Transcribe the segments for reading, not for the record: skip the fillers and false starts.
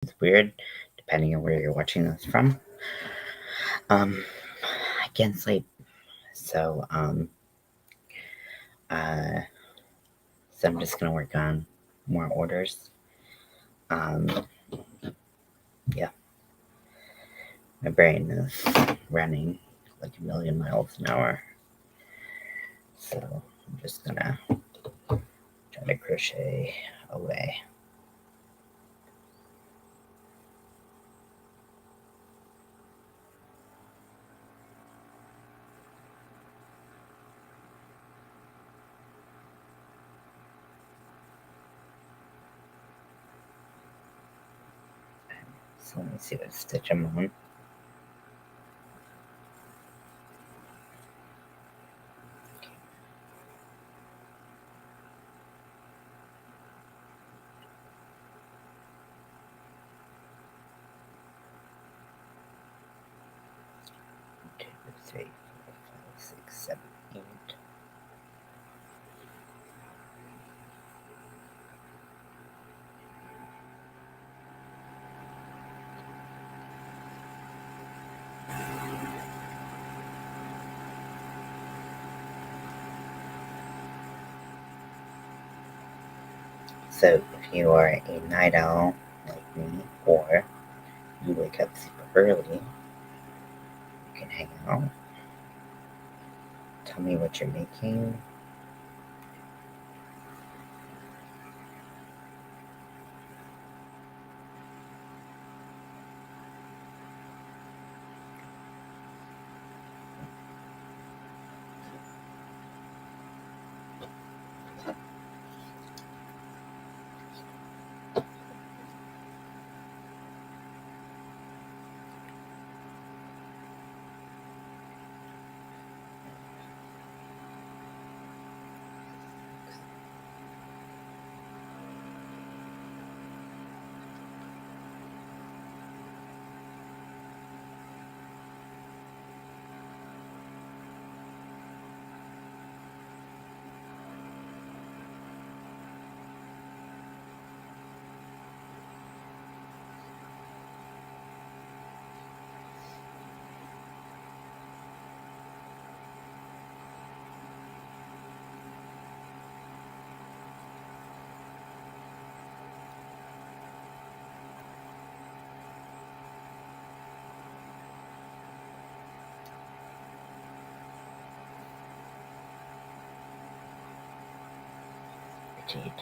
It's weird, depending on where you're watching this from. I can't sleep, so uh, so I'm just gonna work on more orders. Yeah, my brain is running like a million miles an hour, so I'm just gonna try to crochet away. So let me see what stitch I'm on. Two, three, four, five, six, seven, eight. So if you are a night owl like me, or you wake up super early, you can hang out. Tell me what you're making. Indeed.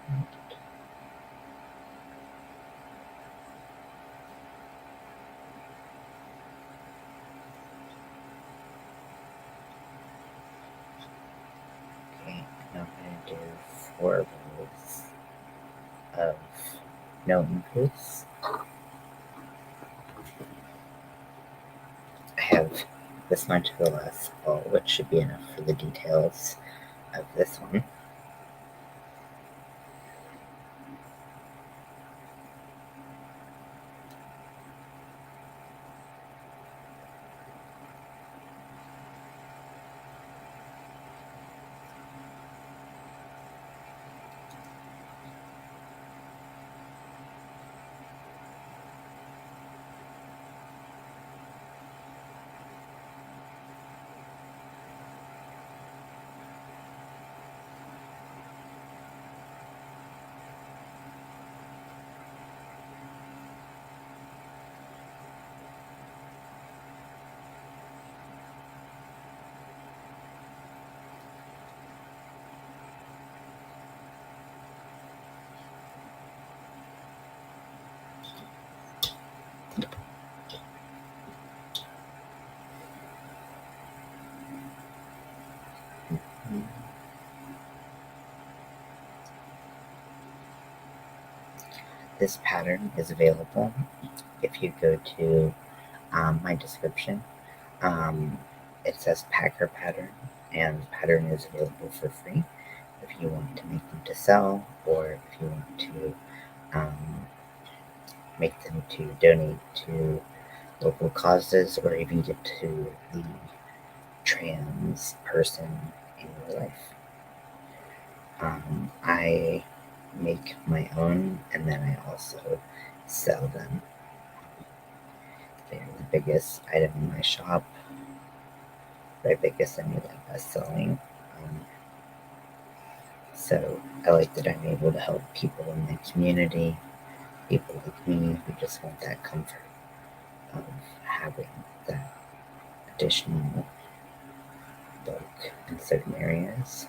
Okay, now I'm going to do 4 rows of no inputs. I have this much of the last ball, which should be enough for the details of this one. This pattern is available if you go to my description. Um, it says Packer pattern, and the pattern is available for free if you want to make them to sell, or if you want to um, make them to donate to local causes, or even give to the trans person in your life. I make my own, and then I also sell them. They're the biggest item in my shop. By biggest, I mean like best selling. Um, so I like that I'm able to help people in the community, people like me who just want that comfort of having that additional book in certain areas.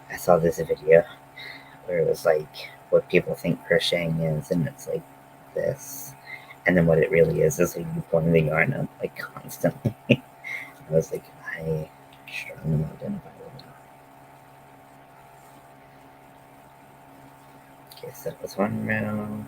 I saw this video where it was like what people think crocheting is, and it's like this. And then what it really is like you pulling the yarn up like constantly. I was like, I strongly identify with that. Okay, so that was one row.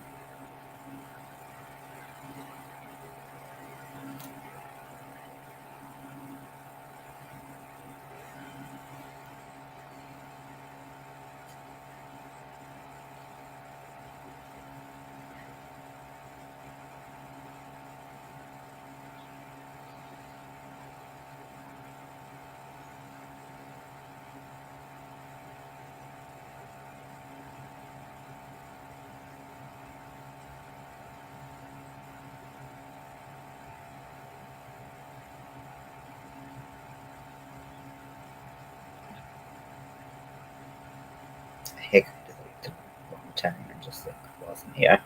I hiccuped like one time and just like wasn't here.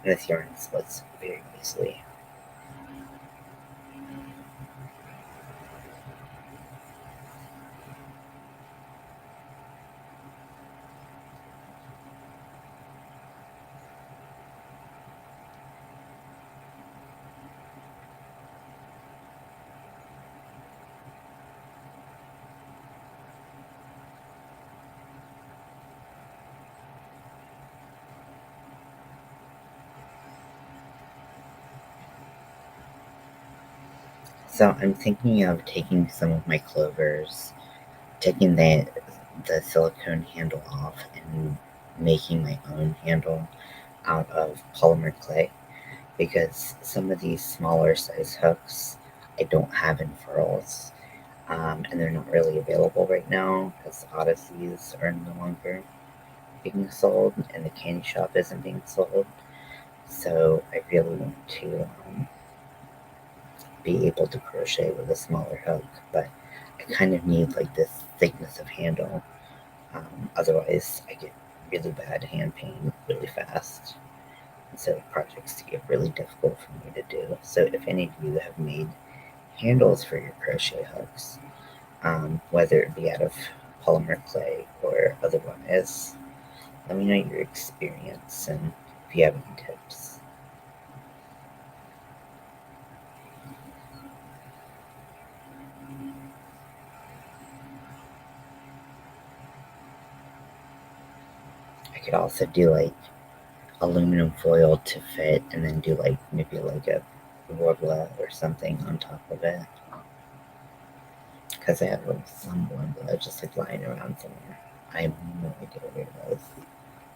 And this yarn splits very easily. So I'm thinking of taking some of my clovers, taking the silicone handle off and making my own handle out of polymer clay, because some of these smaller size hooks I don't have in furls, and they're not really available right now because Odysseys are no longer being sold and the candy shop isn't being sold. So I really want to be able to crochet with a smaller hook, but I kind of need like this thickness of handle. Otherwise, I get really bad hand pain really fast. so projects get really difficult for me to do. So if any of you have made handles for your crochet hooks, whether it be out of polymer clay or otherwise, let me know your experience and if you have any tips. I could also do like aluminum foil to fit and then do like maybe like a warbler or something on top of it. Because I have like some warbler just like lying around somewhere. I have no idea where it was.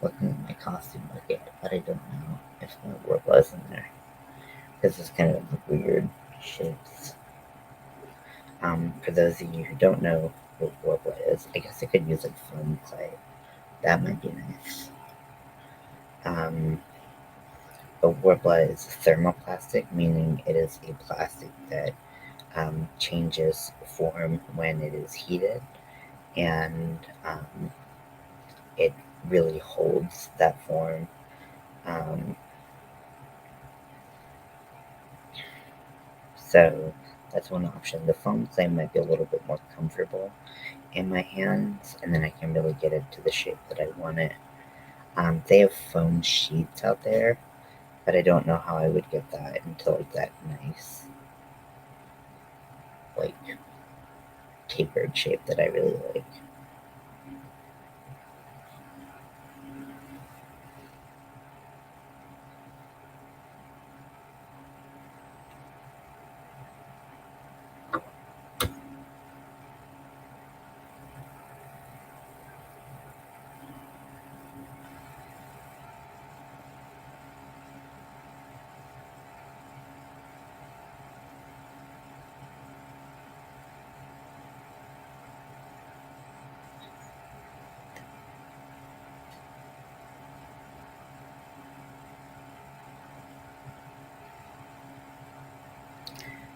Looking at my costume bucket, but I don't know if the warbler is in there. Because it's kind of like weird shapes. For those of you who don't know what warbler is, I guess I could use like foam clay. That might be nice. A warbler is thermoplastic, meaning it is a plastic that changes form when it is heated, and it really holds that form. Um, so that's one option. The foam clay might be a little bit more comfortable in my hands, and then I can really get it to the shape that I want it. They have foam sheets out there, but I don't know how I would get that into like that nice, like tapered shape that I really like.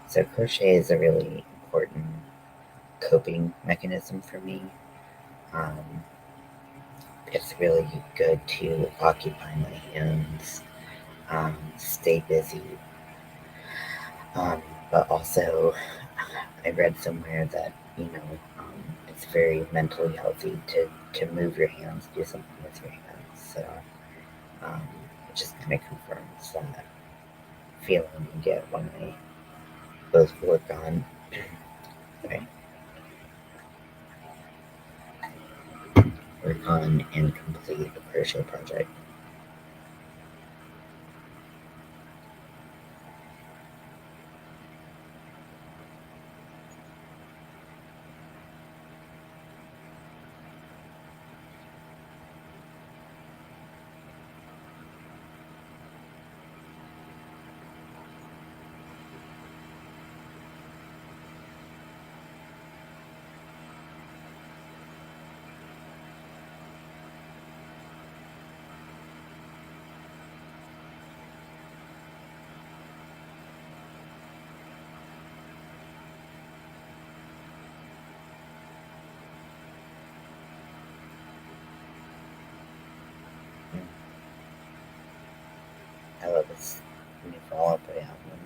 So crochet is a really important coping mechanism for me. Um, it's really good to occupy my hands, stay busy, um, but also I read somewhere that it's very mentally healthy to move your hands, do something with your hands. So um, it just kind of confirms that feeling you get when I both right, work on and complete a crochet project. I love this new Fall Out Boy album.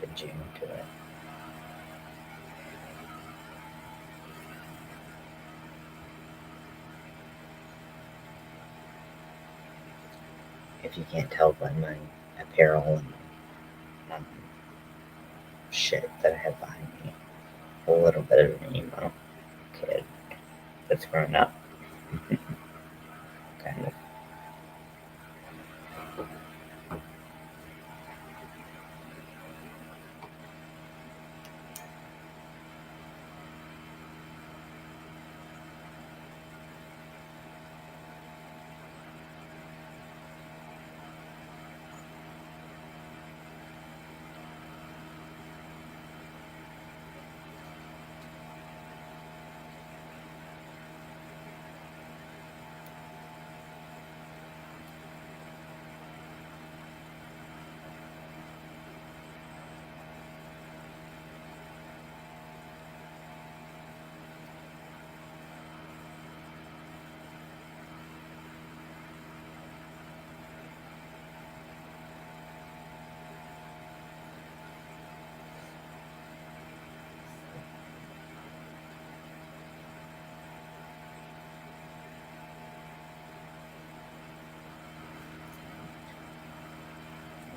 Been jamming to it. If you can't tell by my apparel and um, shit that I have behind me, a little bit of an emo kid that's grown up, kind of.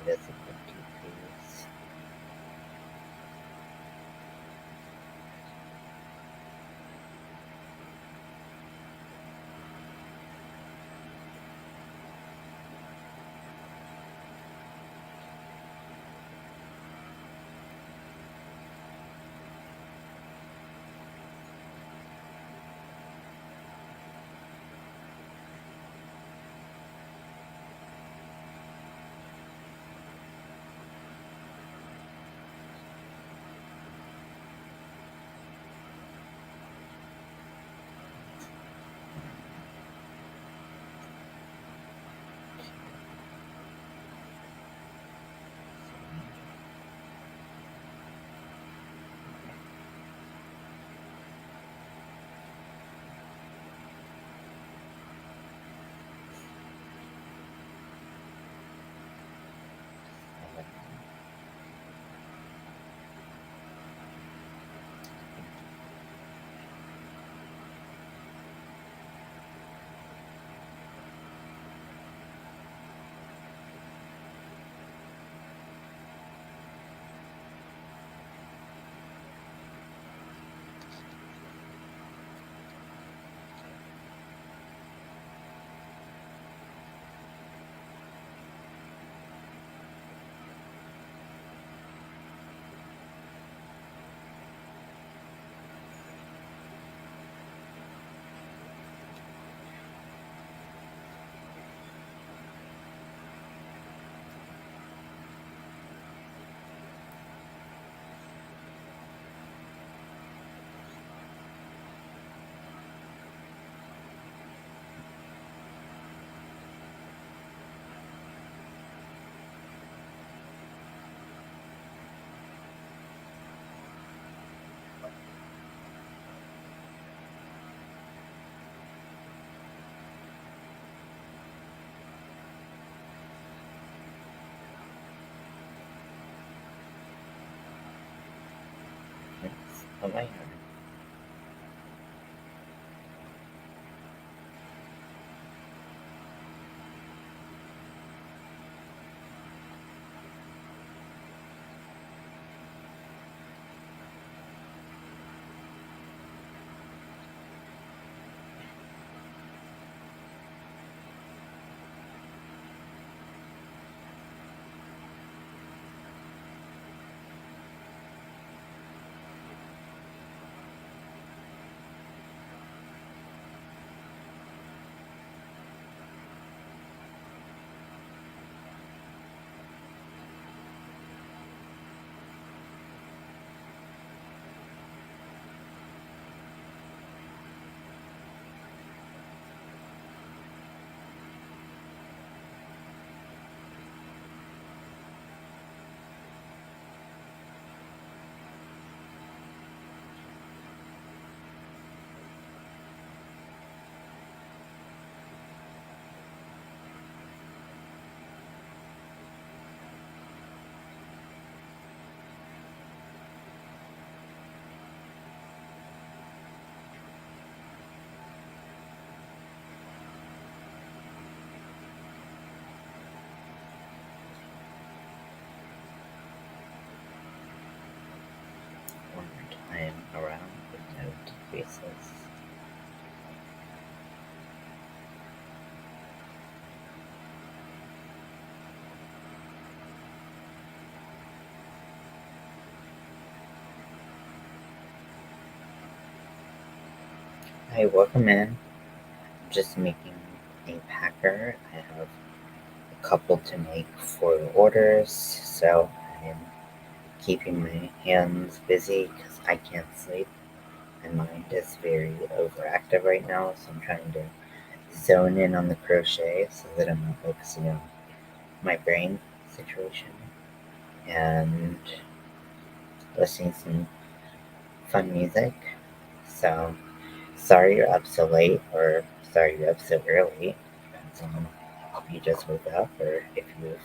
It is a good decrease. It's a minor. One more time around with no decreases. Hi, welcome in. I'm just making a packer. I have a couple to make for the orders, so I'm keeping my hands busy because I can't sleep. My mind is very overactive right now, so I'm trying to zone in on the crochet so that I'm not focusing on my brain situation and listening to some fun music. So, sorry you're up so late, or sorry you're up so early. Depends on if you just woke up or if you've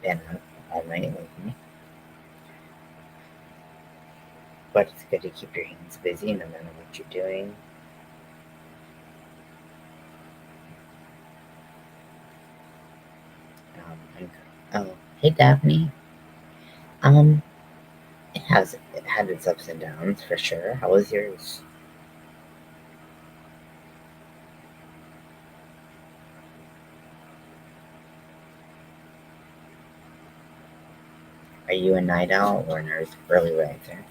been up all night like me. But it's good to keep your hands busy no matter what you're doing. I'm, oh, Hey Daphne. Um, it had its ups and downs for sure. How was yours? Are you a night owl or an early riser?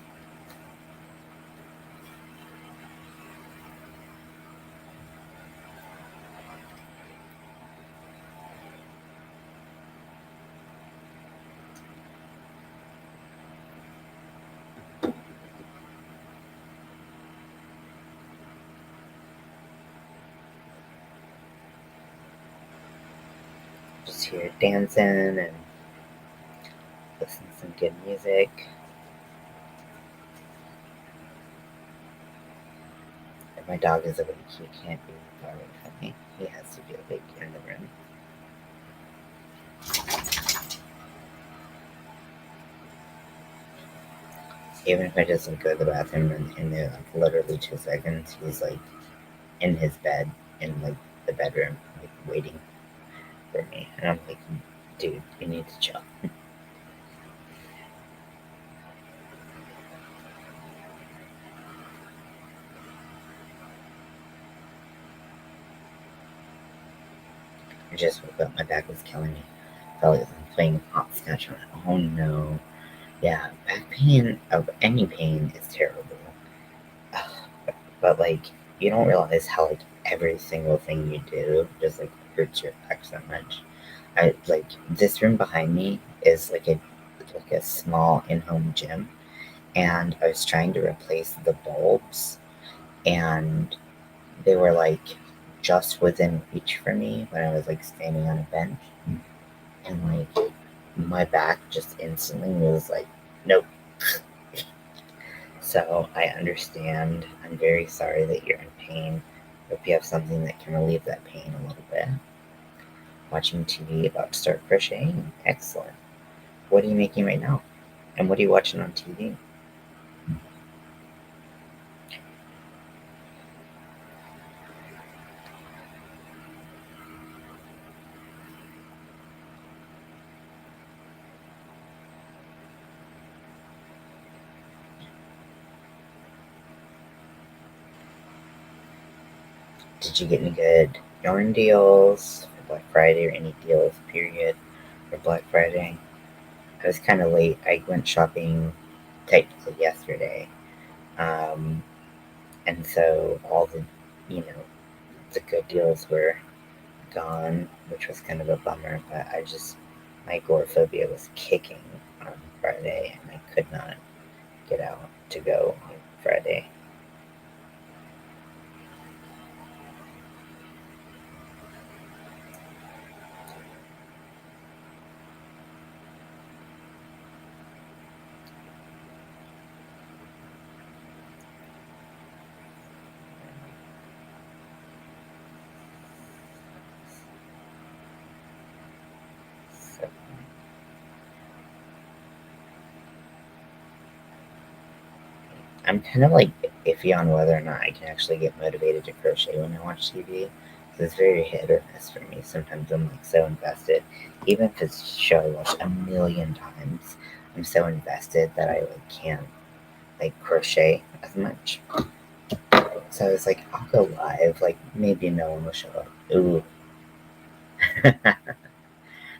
Just here dancing and listening to some good music. If my dog is awake, he can't be far away from me. He has to be awake in the room. Even if I just go to the bathroom and in literally 2 seconds, he's like in his bed in like the bedroom, like waiting for me. And I'm like, dude, you need to chill. I just woke up. My back was killing me. Felt like I'm playing hopscotch. I'm like, oh no. Yeah, back pain of any pain is terrible. But like, you don't realize how like every single thing you do just like hurts your back so much. I like this room behind me is like a small in-home gym, and I was trying to replace the bulbs, and they were like just within reach for me when I was like standing on a bench, and like my back just instantly was like, nope. So I understand. I'm very sorry that you're in pain. Hope you have something that can relieve that pain a little bit. Watching TV, about to start crocheting. Excellent. What are you making right now? And what are you watching on TV? Did you get any good yarn deals for Black Friday or any deals, period, for Black Friday? I was kind of late. I went shopping technically yesterday. Um, and so all you know, the good deals were gone, which was kind of a bummer. But my agoraphobia was kicking on Friday, and I could not get out to go on Friday. So I'm kind of like iffy on whether or not I can actually get motivated to crochet when I watch TV. It's very hit or miss for me. Sometimes I'm like so invested, even if it's a show I watch a million times. I'm so invested that I like can't like crochet as much. So I was like, I'll go live. Like maybe no one will show up. Ooh,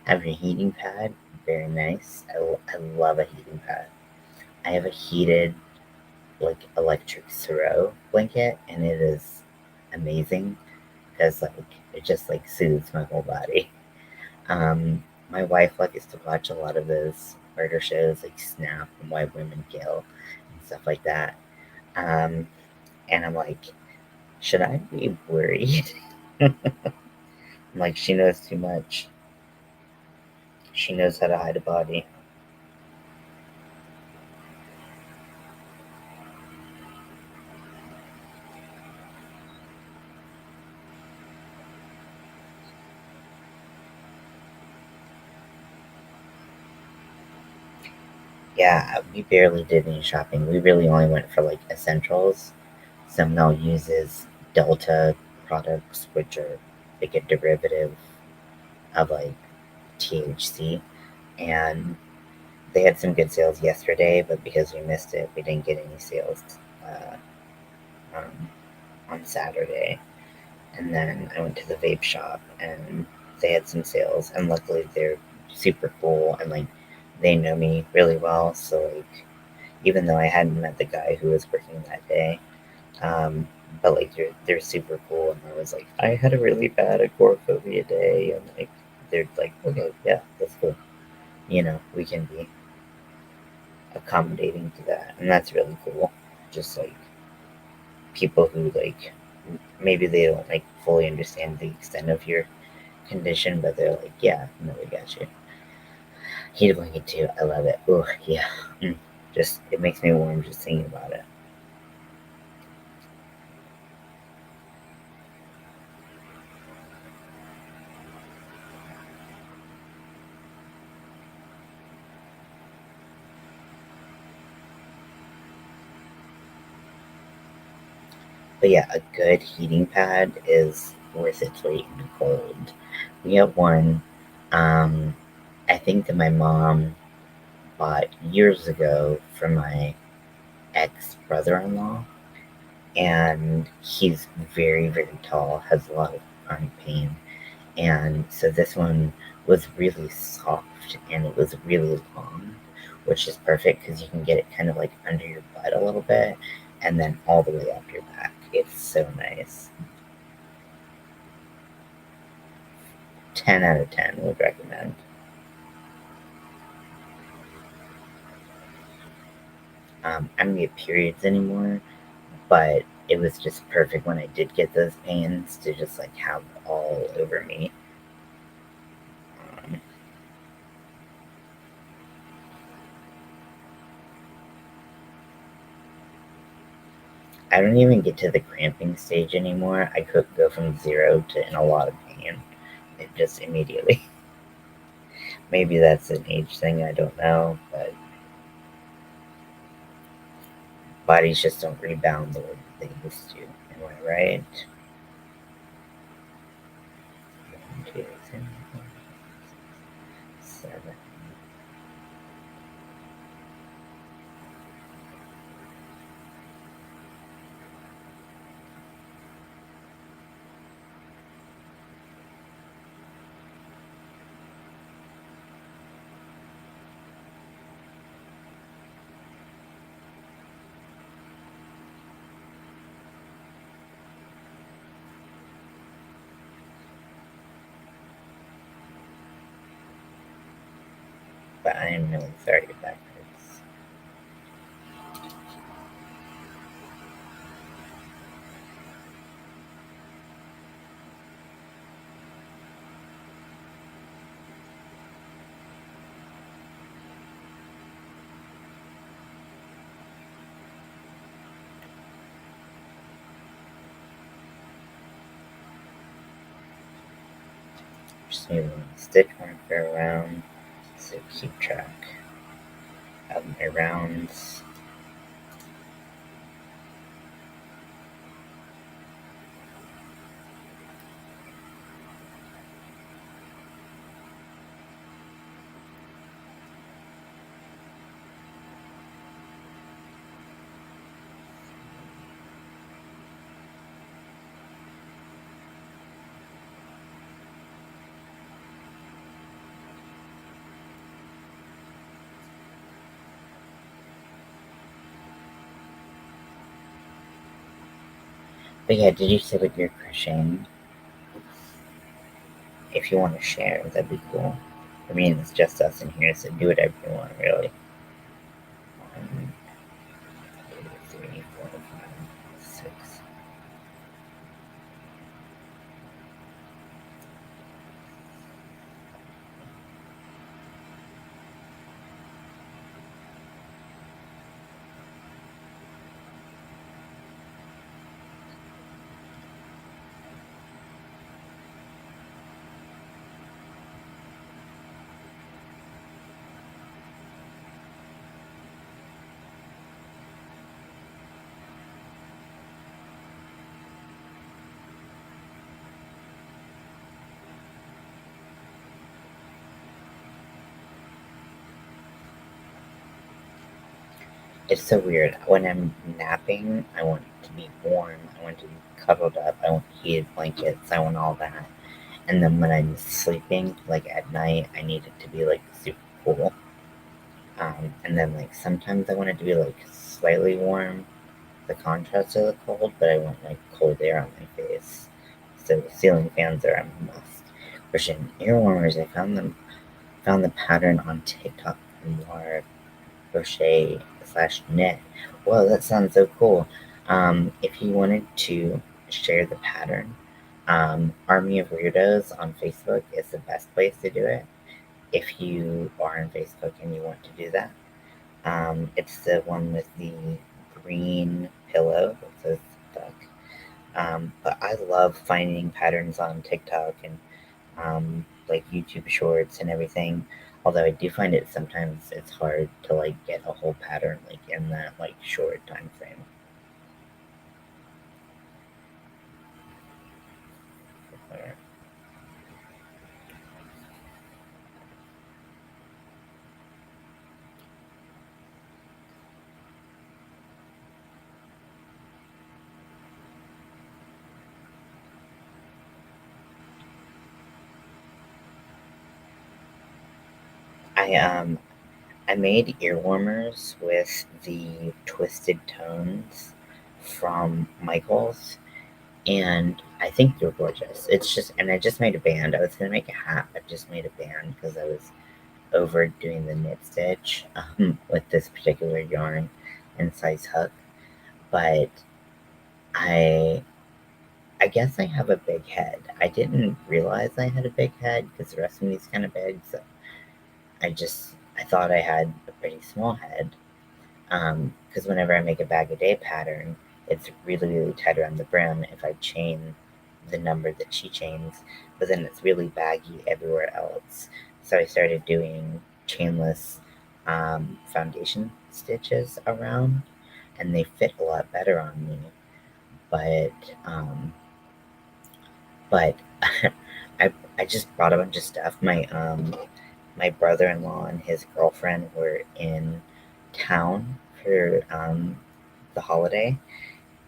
have a heating pad. Very nice. I love a heating pad. I have a heated like electric throw blanket, and it is amazing because like it just like soothes my whole body. My wife likes to watch a lot of those murder shows like Snap and Why Women Kill and stuff like that. Um, and I'm like, should I be worried? I'm like, she knows too much. She knows how to hide a body. Yeah, we barely did any shopping. We really only went for like essentials. So Mel uses Delta products, which are like a derivative of like THC. and they had some good sales yesterday, but because we missed it, we didn't get any sales uh, um, on Saturday. And then I went to the vape shop and they had some sales, and luckily they're super cool and like they know me really well. So like even though I hadn't met the guy who was working that day, but like they're super cool, and I was like, I had a really bad agoraphobia day, and like they're like, okay, yeah, that's cool. We can be accommodating to that, and that's really cool. Just like people who like maybe they don't like fully understand the extent of your condition, but they're like, yeah, no, we got you. Heat blanket too. I love it. Oh yeah. Mm. Just it makes me warm just thinking about it. But yeah, a good heating pad is worth its weight in gold. We have one. Um, I think that my mom bought years ago from my ex brother-in-law, and he's very very tall, has a lot of chronic pain, and so this one was really soft and it was really long, which is perfect because you can get it kind of like under your butt a little bit and then all the way up your back. It's so nice. 10 out of 10 would recommend. I don't get periods anymore, but it was just perfect when I did get those pains to just like have all over me. Um, I don't even get to the cramping stage anymore. I could go from zero to in a lot of pain. It just immediately. Maybe that's an age thing, I don't know, but bodies just don't rebound the way they used to. Am I right? 1, 2, 3, 4, 7. But I am really sorry your back hurts. Just moving the stitch marker around to keep track of my rounds. But yeah, did you say what you're crocheting? If you want to share, that'd be cool. I mean, it's just us in here, so do whatever you want, really. 1, 2, 3, 4, 5, 6. It's so weird. When I'm napping, I want to be warm. I want to be cuddled up. I want heated blankets. I want all that. And then when I'm sleeping, like at night, I need it to be like super cool. And then like sometimes I want it to be like slightly warm, the contrast of the cold, but I want like cold air on my face. So ceiling fans are a must. Christian ear warmers, I found the pattern on TikTok more crochet/knit. Whoa, that sounds so cool. If you wanted to share the pattern, Army of Weirdos on Facebook is the best place to do it. If you are on Facebook and you want to do that, it's the one with the green pillow that says duck. But I love finding patterns on TikTok and like YouTube Shorts and everything. Although I do find it sometimes it's hard to like get a whole pattern like in that like short time frame. I I made ear warmers with the twisted tones from Michaels, and I think they're gorgeous. And I just made a band. I was gonna make a hat. I just made a band because I was overdoing the knit stitch with this particular yarn and size hook. But I I guess I have a big head. I didn't realize I had a big head because the rest of me is kind of big. So I thought I had a pretty small head. Because whenever I make a bag a day pattern, it's really really tight around the brim if I chain the number that she chains, but then it's really baggy everywhere else. So I started doing chainless foundation stitches around, and they fit a lot better on me. But but I just brought a bunch of stuff. My brother-in-law and his girlfriend were in town for the holiday,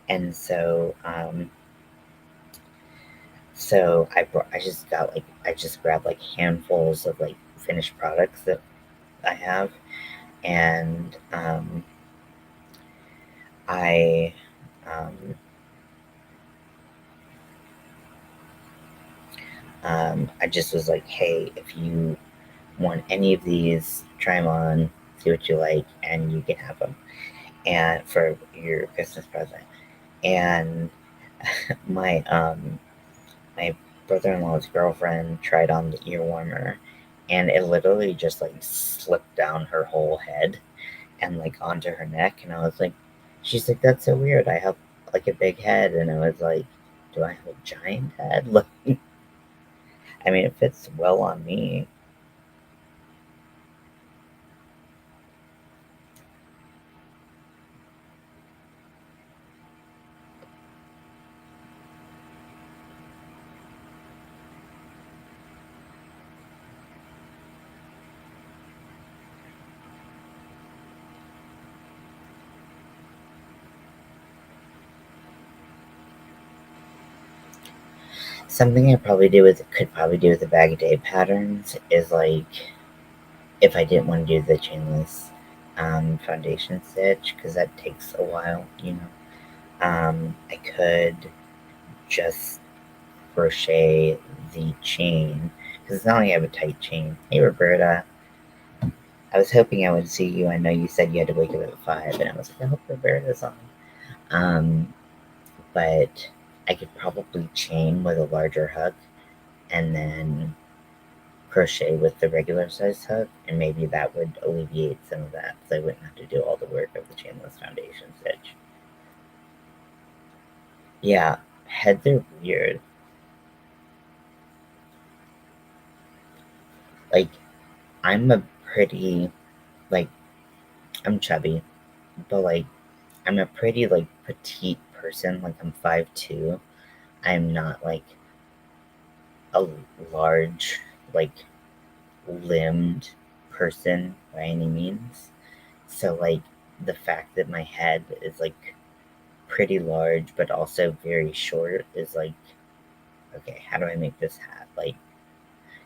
and I just grabbed like handfuls of like finished products that I have, and I um, I just was like, hey, if you want any of these, try them on, see what you like, and you can have them, and for your Christmas present. And my my brother-in-law's girlfriend tried on the ear warmer, and it literally just like slipped down her whole head and like onto her neck. And I was like, she's like, that's so weird. I have like a big head, and I was like, do I have a giant head? Like, I mean, it fits well on me. Something I probably do with could probably do with the bag of day patterns is like if I didn't want to do the chainless foundation stitch because that takes a while, you know. I could just crochet the chain because it's not like I have a tight chain. Hey Roberta, I was hoping I would see you. I know you said you had to wake up at 5, and I was like, I hope Roberta's on. Um, but I could probably chain with a larger hook and then crochet with the regular size hook, and maybe that would alleviate some of that so I wouldn't have to do all the work of the chainless foundation stitch. Yeah, heads are weird. Like, I'm a pretty, like, I'm chubby, but like, I'm a pretty, like, petite person. Like, I'm 5'2". I'm not like a large, like, limbed person by any means. So, like, the fact that my head is like pretty large but also very short is like, okay, how do I make this hat? Like,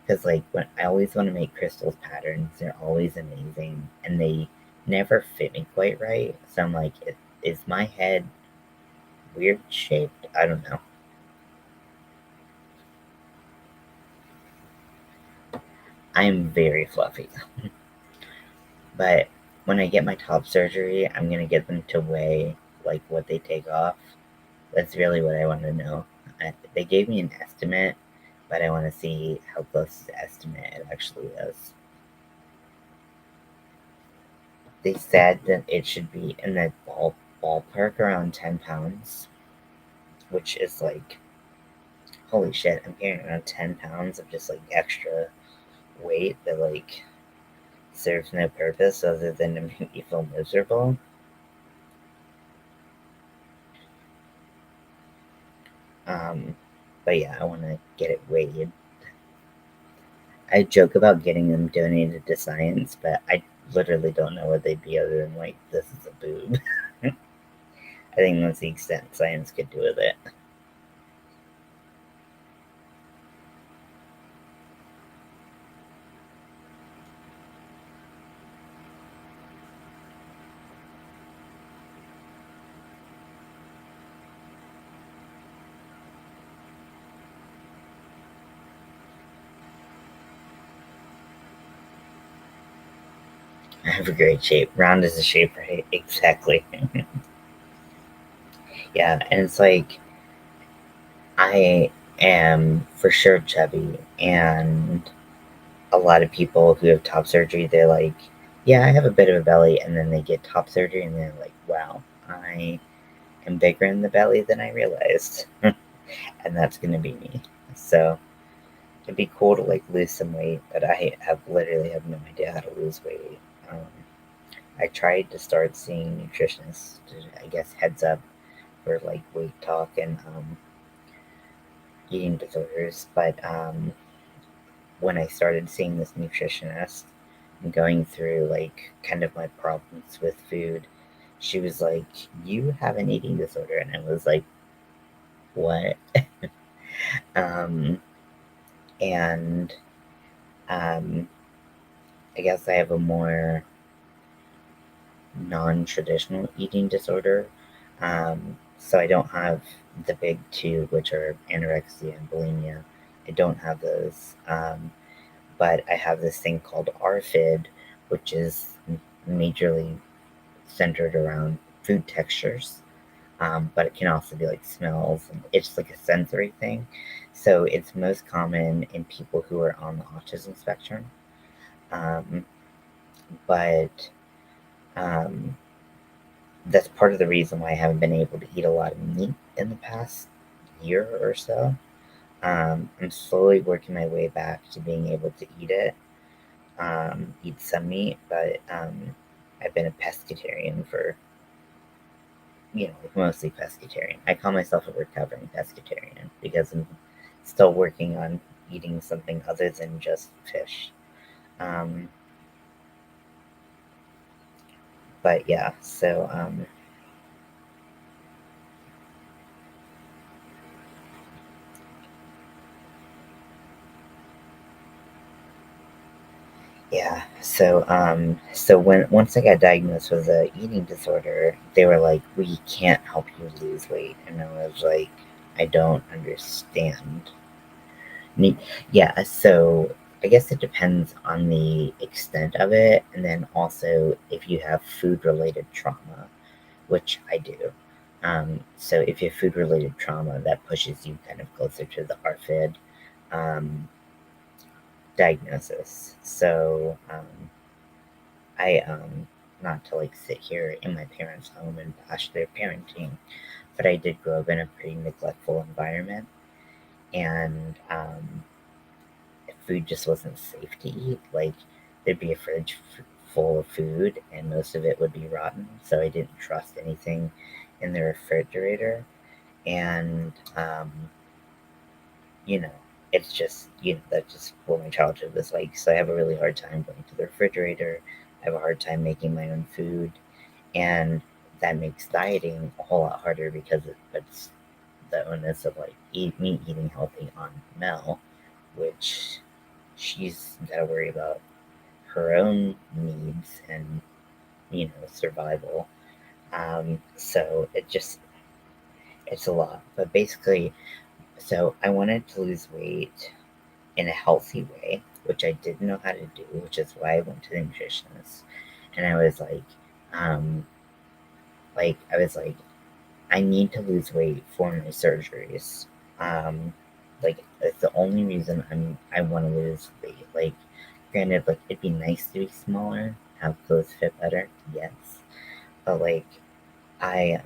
because like when I always want to make crystals patterns, they're always amazing and they never fit me quite right. So I'm like, is my head weird shaped? I don't know. I am very fluffy. But when I get my top surgery, I'm gonna get them to weigh like what they take off. That's really what I want to know. They gave me an estimate, but I want to see how close to the estimate it actually is. They said that it should be in the ballpark around 10 pounds, which is like, holy shit, I'm carrying around 10 pounds of just like extra weight that like serves no purpose other than to make me feel miserable. Um, but yeah, I want to get it weighed. I joke about getting them donated to science, but I literally don't know what they'd be other than like, this is a boob. I think that's the extent science could do with it. I have a great shape. Round is a shape, right? Exactly. Yeah, and it's like, I am for sure chubby, and a lot of people who have top surgery, they're like, yeah, I have a bit of a belly, and then they get top surgery, and they're like, wow, I am bigger in the belly than I realized. And that's gonna be me. So it'd be cool to like lose some weight, but I have literally have no idea how to lose weight. Um, I tried to start seeing nutritionists, I guess heads up for like weight talk and eating disorders, but when I started seeing this nutritionist and going through like kind of my problems with food, she was like, "You have an eating disorder," and I was like, "What?" um, and um, I guess I have a more non-traditional eating disorder. So I don't have the big two, which are anorexia and bulimia. I don't have those. But I have this thing called RFID, which is majorly centered around food textures. But it can also be like smells, and it's like a sensory thing. So it's most common in people who are on the autism spectrum. Um, but um, that's part of the reason why I haven't been able to eat a lot of meat in the past year or so. I'm slowly working my way back to being able to eat it, eat some meat, but I've been a pescatarian for, like mostly pescatarian. I call myself a recovering pescatarian because I'm still working on eating something other than just fish. Um, but yeah, so yeah, so when once I got diagnosed with a eating disorder, they were like, "We can't help you lose weight," and I was like, "I don't understand." Yeah, so I guess it depends on the extent of it, and then also if you have food-related trauma, which I do. So if you have food-related trauma, that pushes you kind of closer to the RFID um, diagnosis. So not to like sit here in my parents' home and bash their parenting, but I did grow up in a pretty neglectful environment, and food just wasn't safe to eat. Like, there'd be a fridge full of food, and most of it would be rotten. So I didn't trust anything in the refrigerator. And, you know, it's just, that's just what my childhood was like. So I have a really hard time going to the refrigerator. I have a hard time making my own food. And that makes dieting a whole lot harder because it puts the onus of like me eating healthy on Mel, which she's got to worry about her own needs and survival. So it's a lot. But basically, so I wanted to lose weight in a healthy way, which I didn't know how to do, which is why I went to the nutritionist. And I was um, I was like, I need to lose weight for my surgeries. Um, it's the only reason I want to lose weight. Like, granted, like it'd be nice to be smaller, have clothes fit better, yes, but like I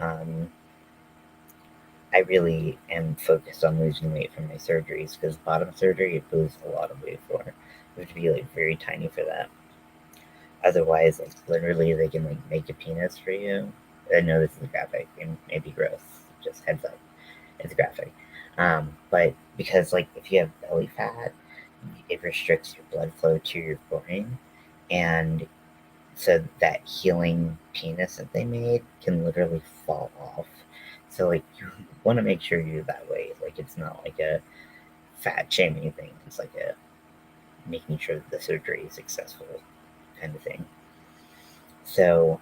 I really am focused on losing weight from my surgeries because bottom surgery it loses a lot of weight for. You have to be like very tiny for that. Otherwise, like literally, they can like make a penis for you. I know this is graphic and maybe gross. Just heads up, it's graphic. But because like if you have belly fat, it restricts your blood flow to your brain, and so that healing penis that they made can literally fall off. So like you want to make sure you're that way. Like it's not like a fat shaming thing. It's like a making sure that the surgery is successful kind of thing. So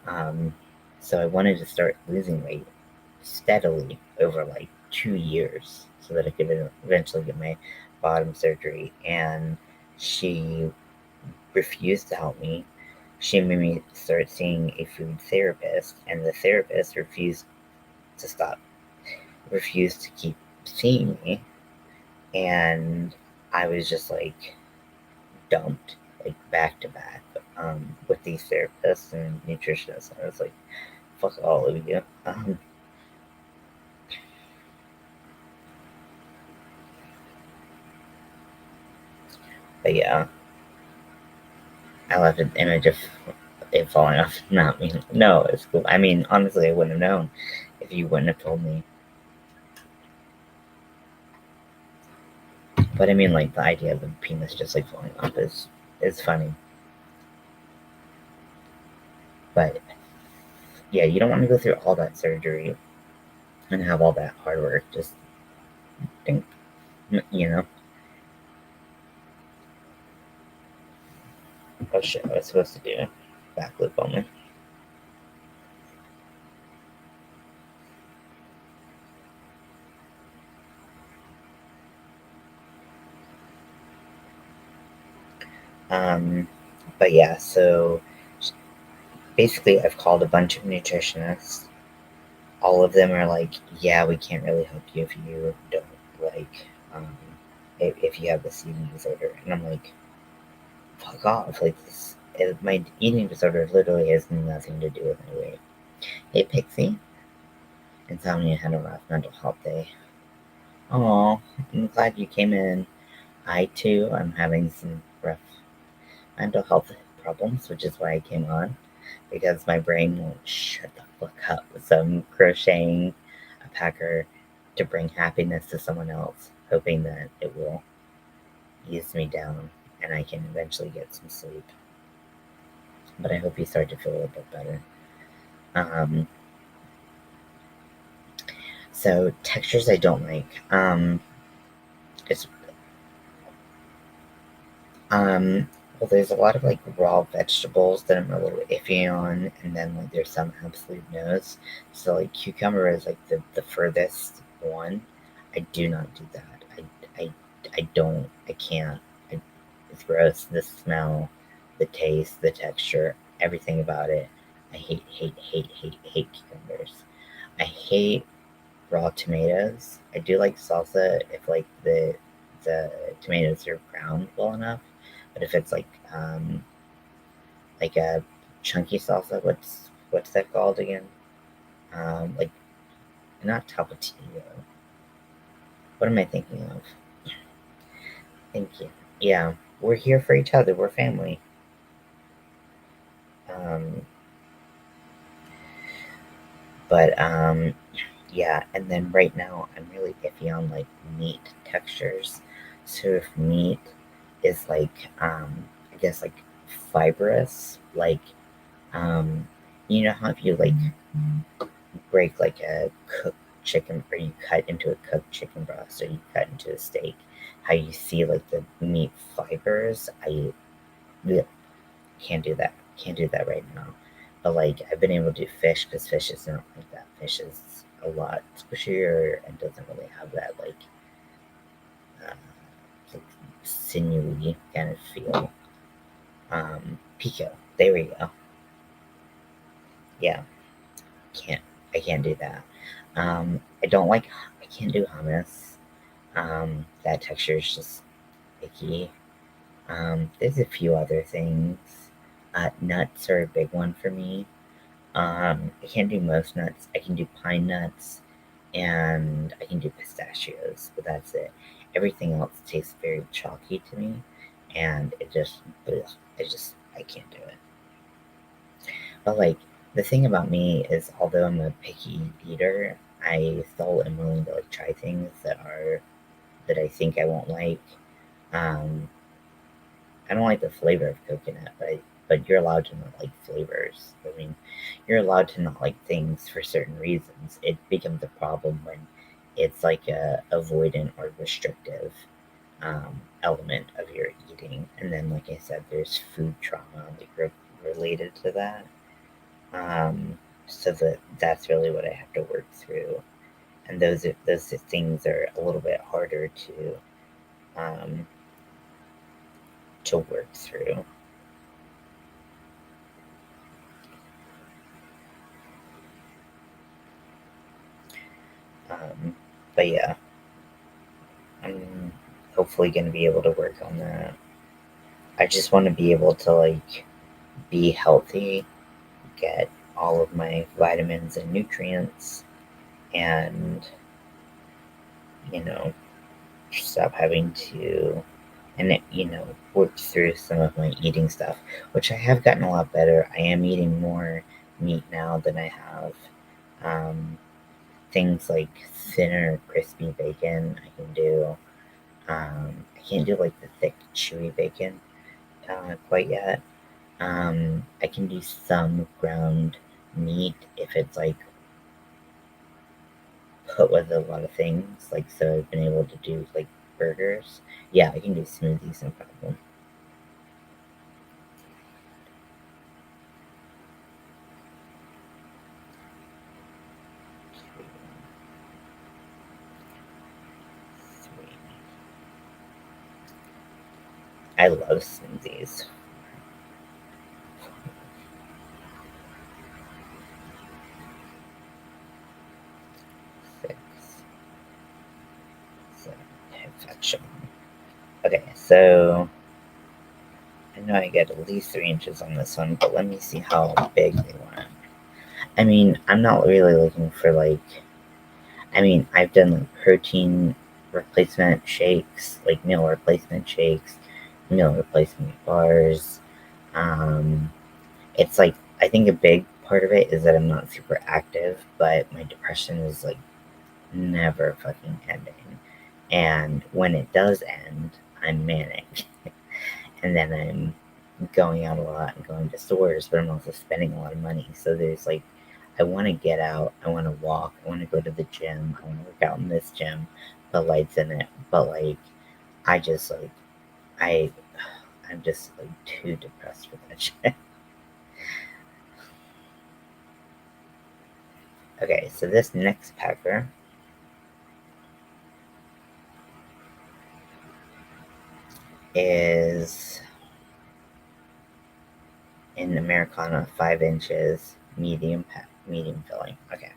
so I wanted to start losing weight steadily over like 2 years so that I could eventually get my bottom surgery. And she refused to help me. She made me start seeing a food therapist, and the therapist to stop, refused to keep seeing me. And I was just like dumped, like back to back, with these therapists and nutritionists. And I was like, fuck all of you. But yeah, I left an image of it falling off. Not me. No, it's cool. I mean, honestly, I wouldn't have known if you wouldn't have told me. But I mean, like the idea of the penis just like falling off is funny. But yeah, you don't want to go through all that surgery and have all that hard work. Just think, you know. Oh shit! I was supposed to do back loop only. Um, but yeah, so basically, I've called a bunch of nutritionists. All of them are like, yeah, we can't really help you if you don't like, um, if you have this eating disorder. And I'm like, fuck off. Like, my eating disorder literally has nothing to do with my weight. Hey, Pixie. Insomnia had a rough mental health day. Oh, I'm glad you came in. I too am having some rough mental health problems, which is why I came on, because my brain won't shut the fuck up. So I'm crocheting a packer to bring happiness to someone else, hoping that it will ease me down and I can eventually get some sleep. But I hope you start to feel a little bit better. Um, so textures I don't like. It's well, there's a lot of like raw vegetables that I'm a little iffy on, and then like there's some absolute no's. So like cucumber is like the furthest one. I do not do that. I I don't. I can't. It's gross. The smell, the taste, the texture, everything about it. I hate cucumbers. I hate raw tomatoes. I do like salsa if like the tomatoes are browned well enough. But if it's like a chunky salsa, what's that called again? Like not tapatio. What am I thinking of? Thank you. Yeah, we're here for each other. We're family. Um, but yeah, and then right now I'm really iffy on like meat textures. So if meat is like I guess like fibrous, like um you know how if you like break like a cooked chicken, or you cut into a cooked chicken breast, or you cut into a steak, how you see like the meat fibers? I yeah, can't do that. Can't do that right now. But like I've been able to do fish, because fish is not like that. Fish is a lot squishier and doesn't really have that uh, like sinewy kind of feel. Pico. There we go. Yeah, can't. I can't do that. I don't like. I can't do hummus. That texture is just icky. There's a few other things. Nuts are a big one for me. I can't do most nuts. I can do pine nuts, and I can do pistachios, but that's it. Everything else tastes very chalky to me, and it just, ugh, I can't do it. But like, the thing about me is, although I'm a picky eater, I still am willing to like try things that I think I won't like. Um, I don't like the flavor of coconut, but you're allowed to not like flavors. I mean, you're allowed to not like things for certain reasons. It becomes a problem when it's like a avoidant or restrictive element of your eating. And then, like I said, there's food trauma like related to that. Um, so that's really what I have to work through. And those things are a little bit harder um, to work through. Um, but yeah, I'm hopefully going to be able to work on that. I just want to be able to like be healthy, get all of my vitamins and nutrients, and you know, stop having to work through some of my eating stuff, which I have gotten a lot better. I am eating more meat now than I have. Um, Things like thinner, crispy bacon I can do. I can't do like the thick, chewy bacon quite yet. I can do some ground meat if it's like put with a lot of things. Like, so I've been able to do like burgers. Yeah, I can do smoothies, no problem. I love smoothies. 6, 7, perfection. Okay, so I know I get at least 3 inches on this one, but let me see how big they want. I mean, I'm not really looking for like. I mean, I've done like protein replacement shakes, like meal replacement shakes, meal replacement bars. Um, it's like, I think a big part of it is that I'm not super active, but my depression is like never fucking ending. And when it does end, I'm manic. And then I'm going out a lot and going to stores, but I'm also spending a lot of money. So there's like, I want to get out, I want to walk, I want to go to the gym, I want to work out in this gym, put lights in it. But like, I just like, I, I'm just like too depressed for that shit. Okay, so this next packer is in Americana, 5 inches, medium filling. Okay.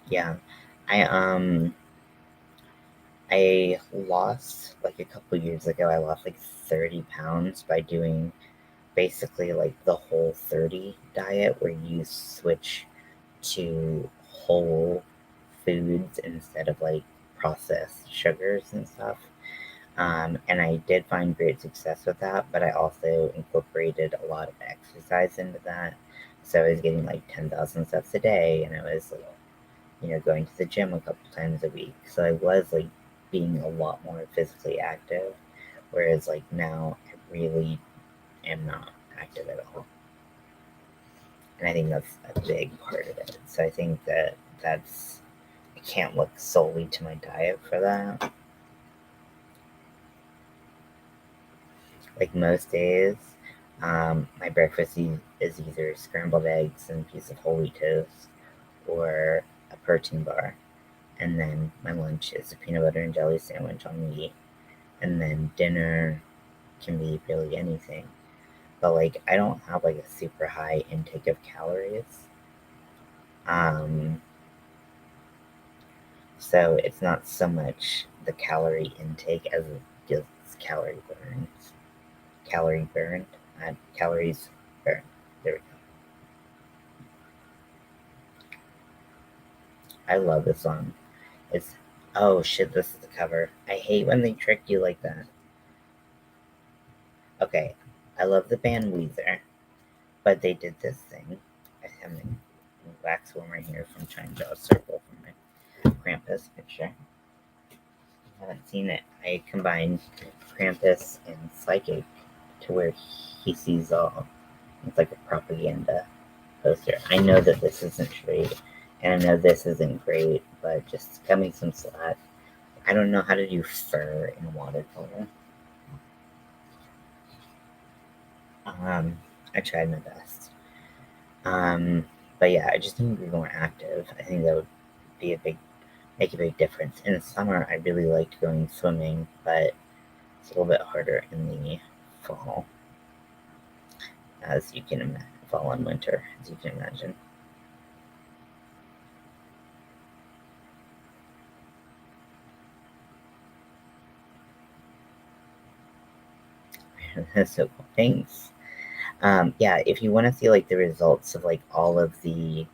Yeah. I um I lost like a couple years ago, I lost like 30 pounds by doing basically like the whole 30 diet, where you switch to whole foods instead of like processed sugars and stuff. And I did find great success with that, but I also incorporated a lot of exercise into that. So I was getting like 10,000 steps a day, and I was like, going to the gym a couple times a week. So I was like being a lot more physically active, whereas like now I really am not active at all. And I think that's a big part of it. So I think that's I can't look solely to my diet for that. Like most days, my breakfast is either scrambled eggs and a piece of whole wheat toast, or a protein bar, and then my lunch is a peanut butter and jelly sandwich on wheat, and then dinner can be really anything. But like I don't have like a super high intake of calories. Um, so it's not so much the calorie intake as it is calorie burns. Calorie burned. Calories burned. There we go. I love this song. It's oh shit, this is the cover. I hate when they trick you like that. Okay, I love the band Weezer, but they did this thing. I have my wax warmer here from trying to draw a circle from my Krampus picture. I haven't seen it. I combined Krampus and Psychic to where he sees all. It's like a propaganda poster. I know that this isn't straight, and I know this isn't great, but just cut me some slack. I don't know how to do fur in watercolor. Um, I tried my best. But yeah, I just need to be more active. I think that would be make a big difference. In the summer, I really liked going swimming, but it's a little bit harder in the fall, as you can imagine. Fall and winter, as you can imagine. So cool. Thanks. Yeah, if you want to see like the results of like all of the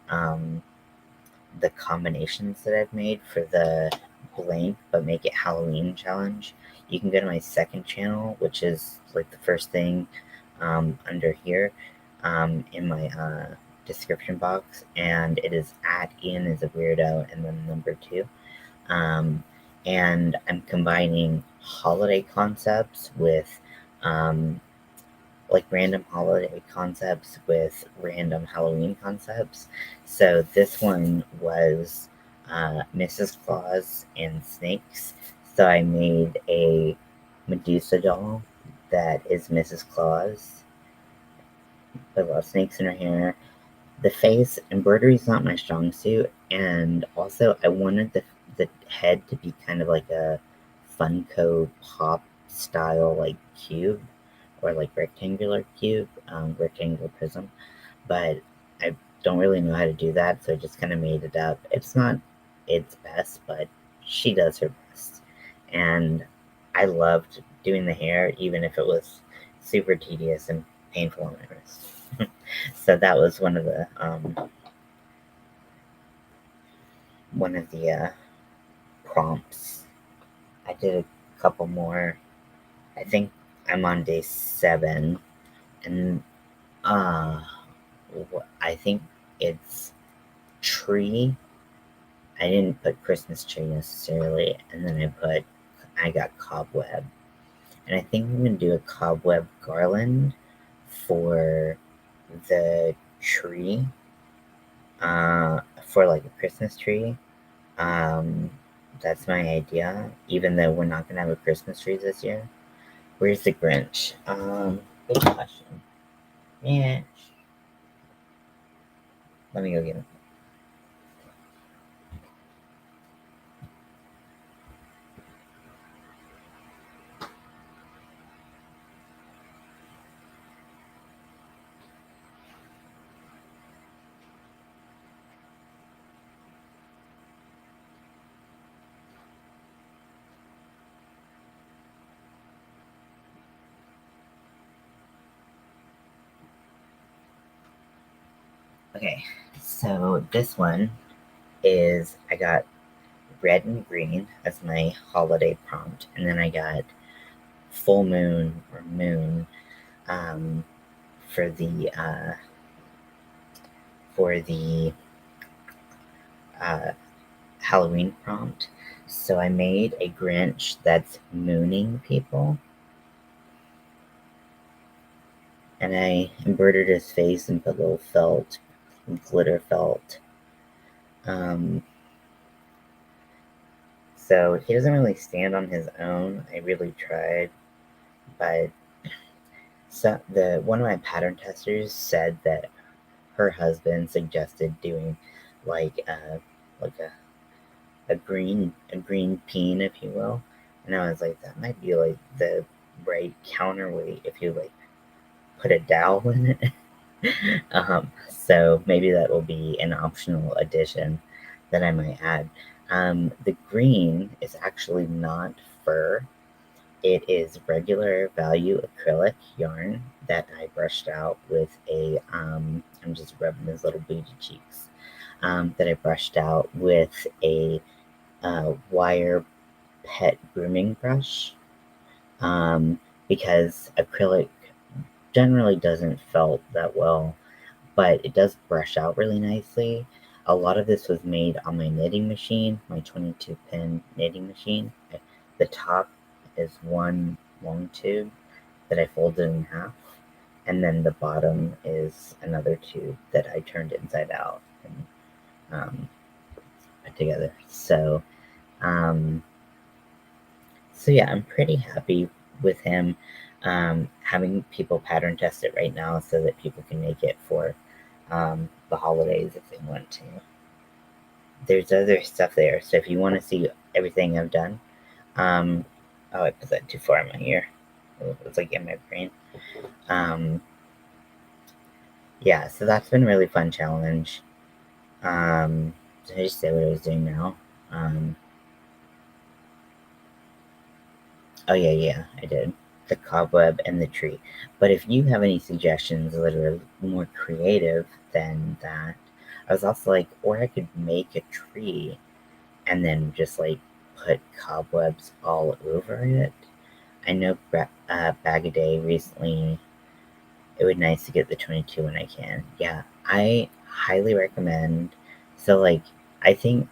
combinations that I've made for the blank but make it Halloween challenge, you can go to my second channel, which is like the first thing under here in my description box, and it is at ian.is.weirdo and then number 2. Um, and I'm combining holiday concepts with um, like random holiday concepts with random Halloween concepts. So this one was Mrs. Claus and snakes. So I made a Medusa doll that is Mrs. Claus with a lot of snakes in her hair. The face embroidery is not my strong suit, and also I wanted the head to be kind of like a Funko Pop style like cube, or like rectangular cube, rectangular prism. But I don't really know how to do that, so I just kind of made it up. It's not its best, but she does her best, and I loved doing the hair, even if it was super tedious and painful on my wrist. So that was one of the prompts. I did a couple more. I think I'm on day 7, and uh, I think it's tree. I didn't put Christmas tree necessarily, and then I got cobweb, and I think I'm gonna do a cobweb garland for the tree, for like a Christmas tree. Um, that's my idea, even though we're not gonna have a Christmas tree this year. Where's the Grinch? Good question. Yeah, let me go get him. Okay, so this one is I got red and green as my holiday prompt, and then I got full moon or moon um, for the uh, Halloween prompt. So I made a Grinch that's mooning people. And I embroidered his face and put little felt, glitter felt. Um, so he doesn't really stand on his own. I really tried, but one of my pattern testers said that her husband suggested doing like like a green peen, if you will. And I was like, that might be like the right counterweight if you like put a dowel in it. So maybe that will be an optional addition that I might add. The green is actually not fur. It is regular value acrylic yarn that I brushed out with I'm just rubbing his little booty cheeks, that I brushed out with a wire pet grooming brush, because acrylic generally doesn't felt that well, but it does brush out really nicely. A lot of this was made on my knitting machine, my 22 pin knitting machine. The top is one long tube that I folded in half, and then the bottom is another tube that I turned inside out and um, put together. Um, so yeah, I'm pretty happy with him. Having people pattern test it right now so that people can make it for the holidays if they want to. There's other stuff there, so if you want to see everything I've done, um, oh, I put that too far in my ear. It's like in my brain. Um, yeah, so that's been a really fun challenge. Did I just say what I was doing now? Um, oh yeah, I did. The cobweb and the tree. But if you have any suggestions that are more creative than that, I was also like, or I could make a tree and then just like put cobwebs all over it. I know Bag a Day recently. It would be nice to get the 22 when I can. Yeah, I highly recommend. So like, I think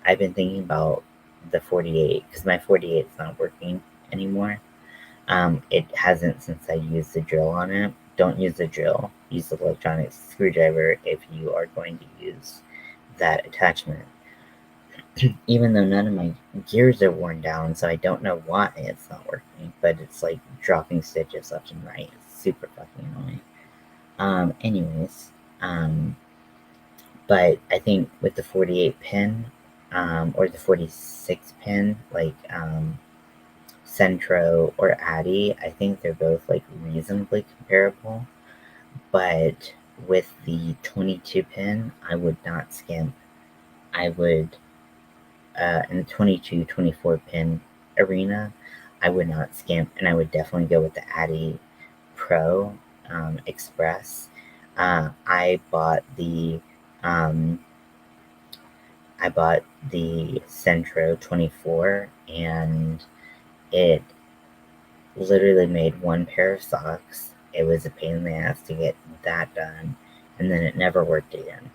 I've been thinking about the 48 because my 48 is not working anymore. It hasn't since I used the drill on it. Don't use the drill. Use the electronic screwdriver if you are going to use that attachment. Even though none of my gears are worn down, so I don't know why it's not working, but it's like dropping stitches left and right. It's super fucking annoying. Anyways, um, but I think with the 48 pin, or the 46 pin, like, Centro or Addy, I think they're both like reasonably comparable. But with the 22 pin, I would not skimp. I would, in the 22, 24 pin arena, I would not skimp, and I would definitely go with the Addy Pro Express. I bought um, the Centro 24, and it literally made one pair of socks. It was a pain in the ass to get that done, and then it never worked again.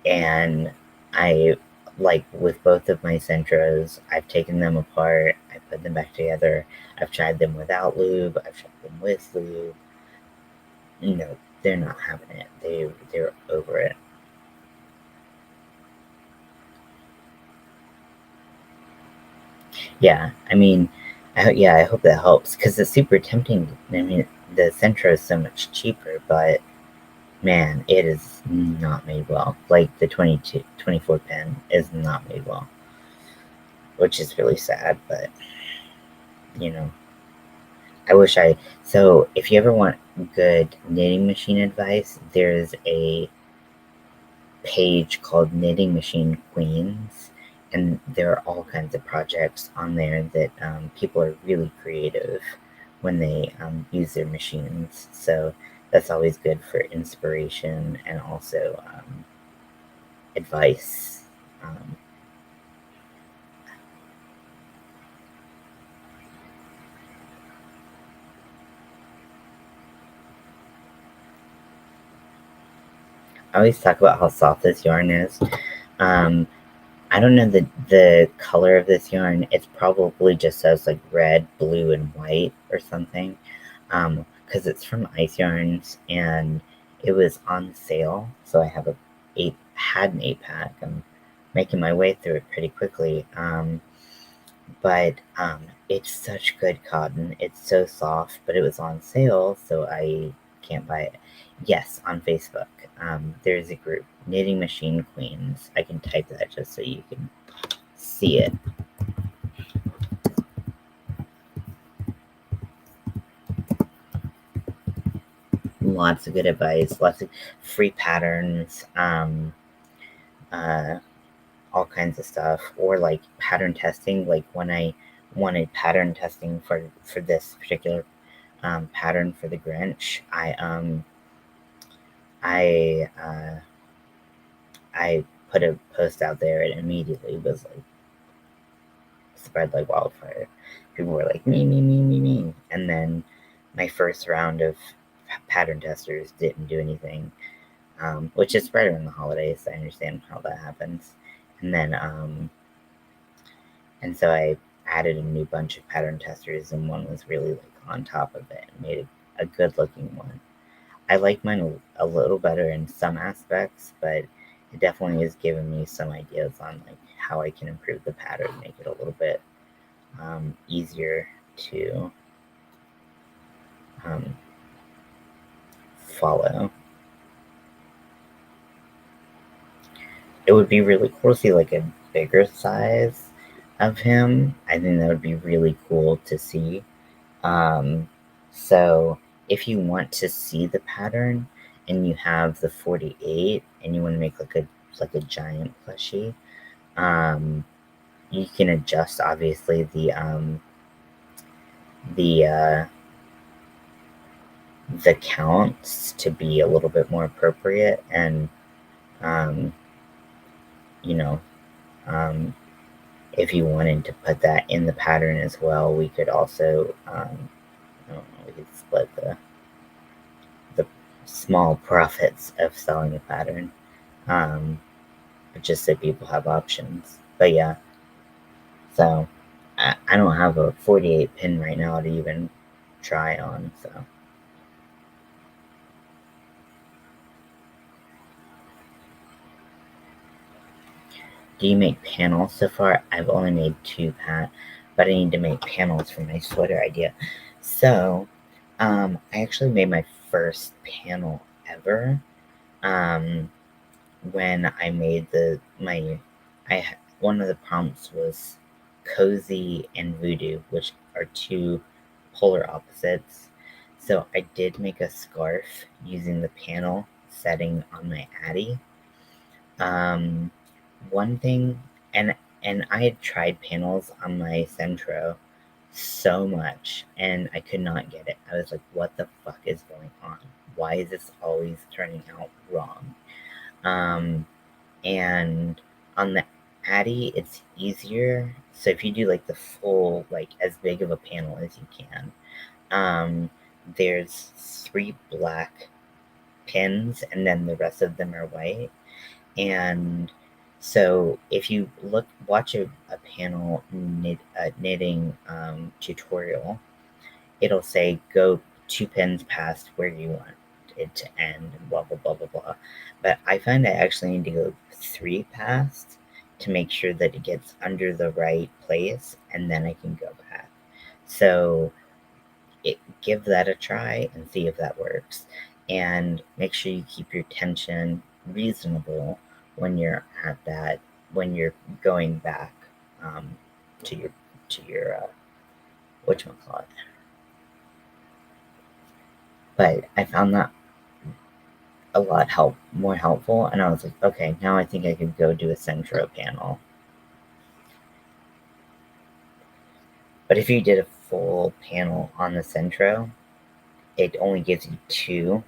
And I, like with both of my Centros, I've taken them apart, I put them back together, I've tried them without lube, I've tried them with lube. No, they're not having it. They're over it. Yeah, I mean, I hope that helps because it's super tempting. I mean, the Centro is so much cheaper, but man, it is not made well. Like the 22, 24 pen is not made well, which is really sad, but you know, I wish I. So, if you ever want good knitting machine advice, there's a page called Knitting Machine Queens, and there are all kinds of projects on there that people are really creative when they use their machines. So, that's always good for inspiration and also advice. Um, I always talk about how soft this yarn is. Um, I don't know the color of this yarn. It probably just says like red, blue, and white or something. Because it's from Ice Yarns and it was on sale. So I have an 8-pack. I'm making my way through it pretty quickly. But it's such good cotton. It's so soft, but it was on sale, so I can't buy it. Yes, on Facebook. There's a group, Knitting Machine Queens. I can type that just so you can see it. Lots of good advice, lots of free patterns, all kinds of stuff, or like pattern testing. Like when I wanted pattern testing for this particular pattern for the Grinch, I put a post out there and immediately was like spread like wildfire. People were like me, and then my first round of pattern testers didn't do anything, which is spread in the holidays. I understand how that happens, and then and so I added a new bunch of pattern testers, and one was really like on top of it and made a good looking one. I like mine a little better in some aspects, but it definitely has given me some ideas on like how I can improve the pattern, make it a little bit easier to um, follow. It would be really cool to see like a bigger size of him. I think that would be really cool to see. So if you want to see the pattern and you have the 48 and you want to make like a giant plushie, you can adjust obviously the the counts to be a little bit more appropriate, and um, you know, if you wanted to put that in the pattern as well, we could also I don't know, we could split the small profits of selling a pattern, um, just so people have options. But yeah, so I don't have a 48 pin right now to even try on, so. Do you make panels so far? I've only made 2 but I need to make panels for my sweater idea. So, I actually made my first panel ever, when I made one of the prompts was cozy and voodoo, which are 2 polar opposites. So I did make a scarf using the panel setting on my Addy. Um, One thing, and I had tried panels on my Centro so much, and I could not get it. I was like, "What the fuck is going on? Why is this always turning out wrong?" And on the Addy, it's easier. So if you do like the full, like as big of a panel as you can, um, there's 3 black pins, and then the rest of them are white. And so if you watch a panel knitting tutorial, it'll say go 2 pins past where you want it to end and blah blah blah blah blah. But I find I actually need to go 3 past to make sure that it gets under the right place, and then I can go back. So give that a try and see if that works. And make sure you keep your tension reasonable when you're at that, when you're going back um, to your whatchamacallit. But I found that a lot more helpful, and I was like, okay, now I think I could go do a Centro panel. But if you did a full panel on the Centro, it only gives you 2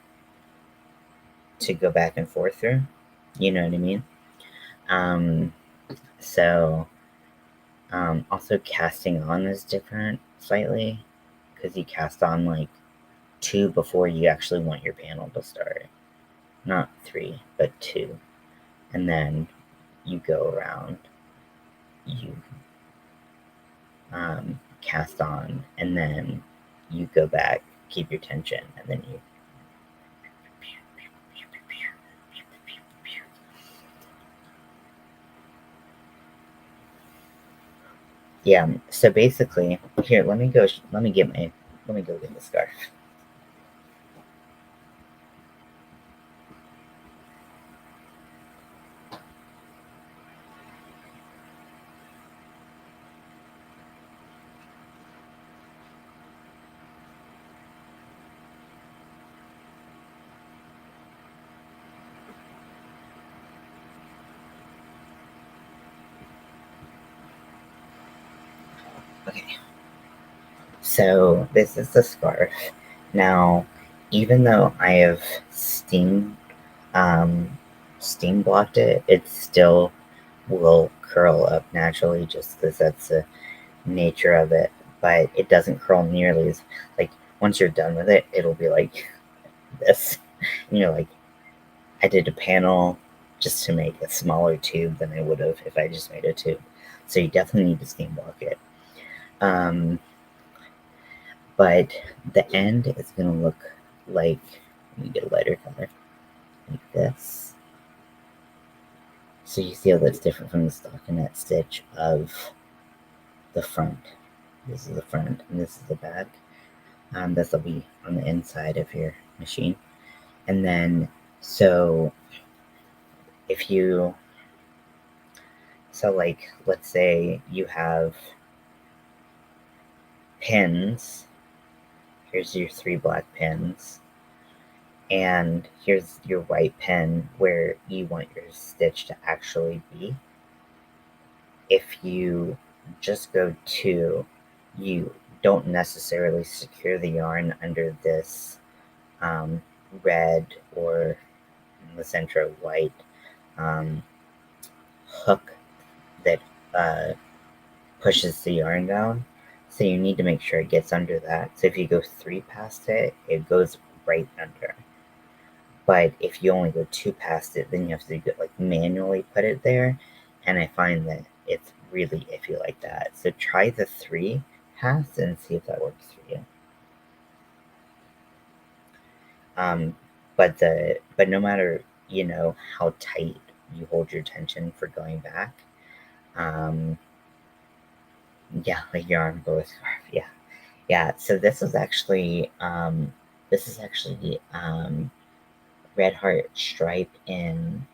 to go back and forth through. You know what I mean? Um, so, also casting on is different slightly, because you cast on like 2 before you actually want your panel to start. Not 3, but 2. And then you go around. you cast on, and then you go back, keep your tension, and then you. Yeah. So basically, here, let me go get the scarf. Okay. So this is the scarf. Now, even though I have um, steam blocked it, it still will curl up naturally just because that's the nature of it. But it doesn't curl nearly as, like, once you're done with it, it'll be like this. And you're like, I did a panel just to make a smaller tube than I would have if I just made a tube. So you definitely need to steam block it. But the end is going to look like, let me get a lighter color, like this. So you see how that's different from the stockinette stitch of the front. This is the front and this is the back. This will be on the inside of your machine. And then, so if you, so like, let's say you have pins. Here's your 3 black pins. And here's your white pin where you want your stitch to actually be. If you just go 2, you don't necessarily secure the yarn under this red or in the center white hook that pushes the yarn down. So you need to make sure it gets under that. So if you go 3 past it, it goes right under. But if you only go 2 past it, then you have to like manually put it there. And I find that it's really iffy like that. So try the 3 pass and see if that works for you. But no matter how tight you hold your tension for going back, yeah, like yarn bow scarf, yeah. So this is actually red heart stripe in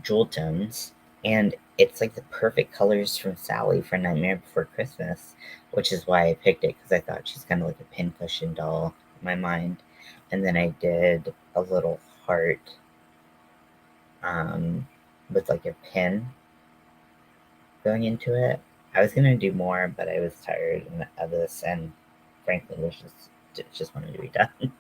jewel tones, and it's like the perfect colors from Sally for Nightmare Before Christmas, which is why I picked it because I thought she's kind of like a pincushion doll in my mind. And then I did a little heart with like a pin going into it. I was gonna do more, but I was tired of this, and frankly, was just wanted to be done.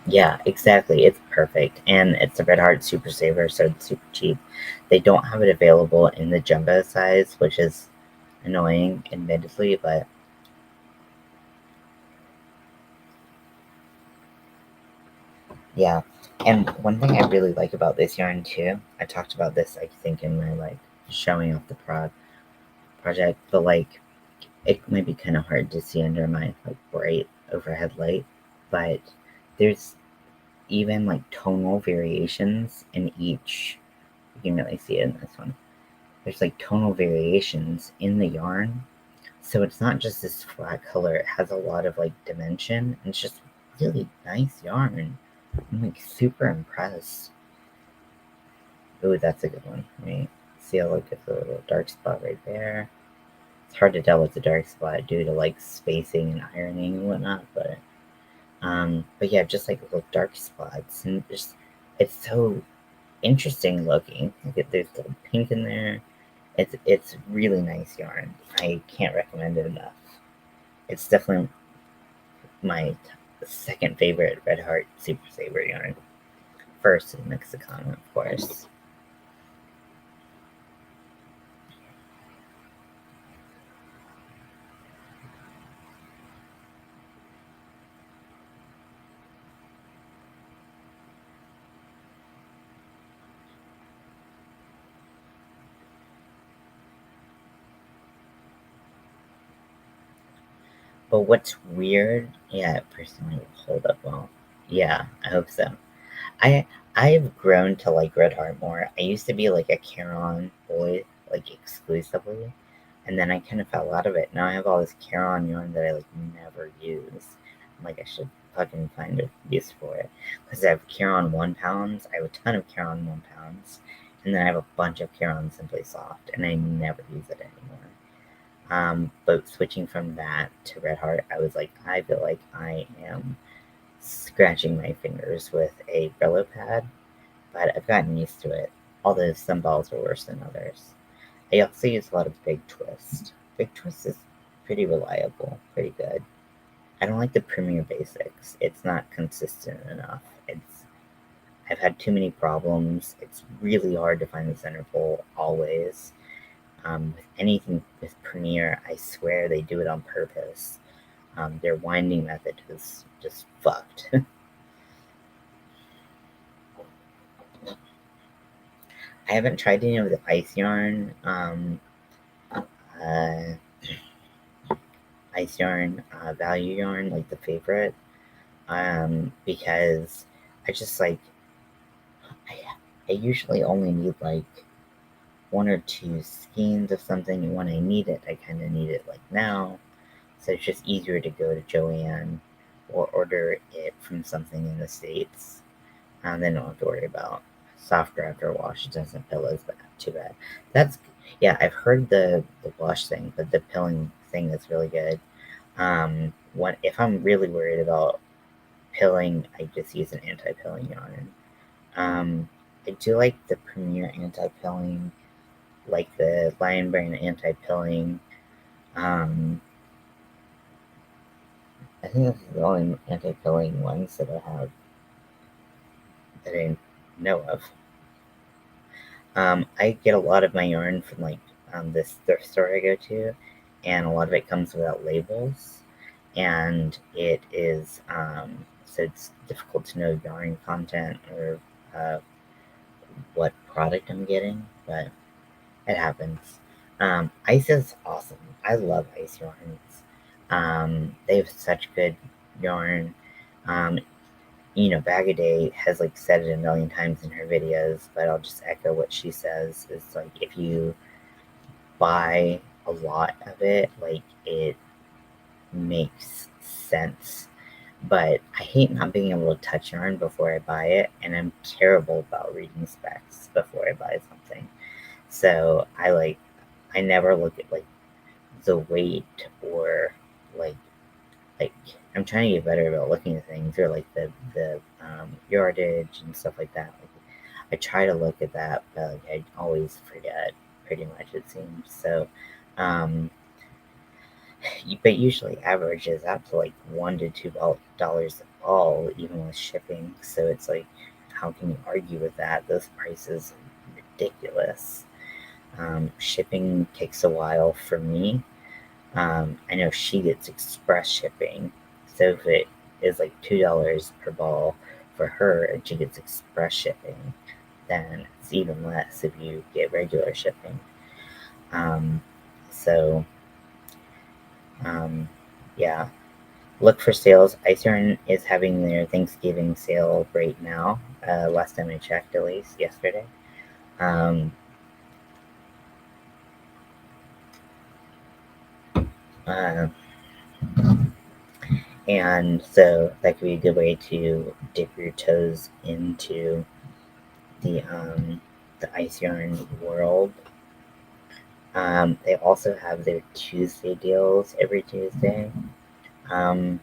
Yeah, exactly. It's perfect. And it's a Red Heart Super Saver, so it's super cheap. They don't have it available in the jumbo size, which is annoying, admittedly, but yeah. And one thing I really like about this yarn too, I talked about this, I think, in my like showing off the project, but like it might be kind of hard to see under my like bright overhead light, but there's even like tonal variations in each. You can really see it in this one. There's like tonal variations in the yarn, so it's not just this flat color. It has a lot of like dimension, and it's just really nice yarn. I'm like super impressed. Ooh, that's a good one. Let me see. I'll look at the little dark spot right there. It's hard to tell what's a dark spot due to like spacing and ironing and whatnot, but yeah, just like little dark spots, and just it's so interesting looking. Like there's little pink in there. It's really nice yarn. I can't recommend it enough. It's definitely my second favorite Red Heart Super Saver yarn. First is Mexicana, of course. But what's weird, yeah, personally hold up well. Yeah, I hope so. I I've grown to like Red Heart more. I used to be like a Caron boy, like exclusively, and then I kind of fell out of it. Now I have all this Caron yarn that I like never use. I'm like I should fucking find a use for it because I have Caron 1 pounds. I have a ton of Caron 1 pounds, and then I have a bunch of Caron Simply Soft, and I never use it anymore. But switching from that to Red Heart, I was like, I feel like I am scratching my fingers with a Brillo pad, but I've gotten used to it, although some balls are worse than others. I also use a lot of Big Twist. Big Twist is pretty reliable, pretty good. I don't like the Premier Basics. It's not consistent enough. I've had too many problems. It's really hard to find the center pole always. With anything with Premiere, I swear they do it on purpose. Their winding method is just fucked. I haven't tried any of the ice yarn, uh, value yarn, like the favorite, because I just like, I, I usually only need like one or two skeins of something, and when I need it, I kind of need it like now. So it's just easier to go to Joanne or order it from something in the States. Then don't have to worry about softer after wash. It doesn't pill as bad, too bad. That's yeah. I've heard the wash thing, but the pilling thing is really good. What if I'm really worried about pilling? I just use an anti-pilling yarn. I do like the Premier anti-pilling, like the Lion Brand anti-pilling. Um, I think that's the only anti-pilling ones that I have that I know of. I get a lot of my yarn from like this thrift store I go to, and a lot of it comes without labels, and it is so it's difficult to know yarn content or uh, what product I'm getting, but it happens. Ice is awesome. I love ice yarns. They have such good yarn. Um, Bag a Day has like said it a million times in her videos, but I'll just echo what she says. It's like if you buy a lot of it, like it makes sense. But I hate not being able to touch yarn before I buy it, and I'm terrible about reading specs before I buy something. So I never look at like the weight or like like I'm trying to get better about looking at things or like the yardage and stuff like that. Like, I try to look at that, but like I always forget. Pretty much, it seems. So, um, but usually averages out to like $1 to $2 a ball, even with shipping. So it's like, how can you argue with that? Those prices are ridiculous. Shipping takes a while for me. I know she gets express shipping, so if it is like $2 per ball for her and she gets express shipping, then it's even less if you get regular shipping. Um, so, um, yeah, look for sales. Iceyarn is having their Thanksgiving sale right now. Last time I checked, at least yesterday. Um, uh, and so that could be a good way to dip your toes into the um, the ice yarn world. They also have their Tuesday deals every Tuesday. Um,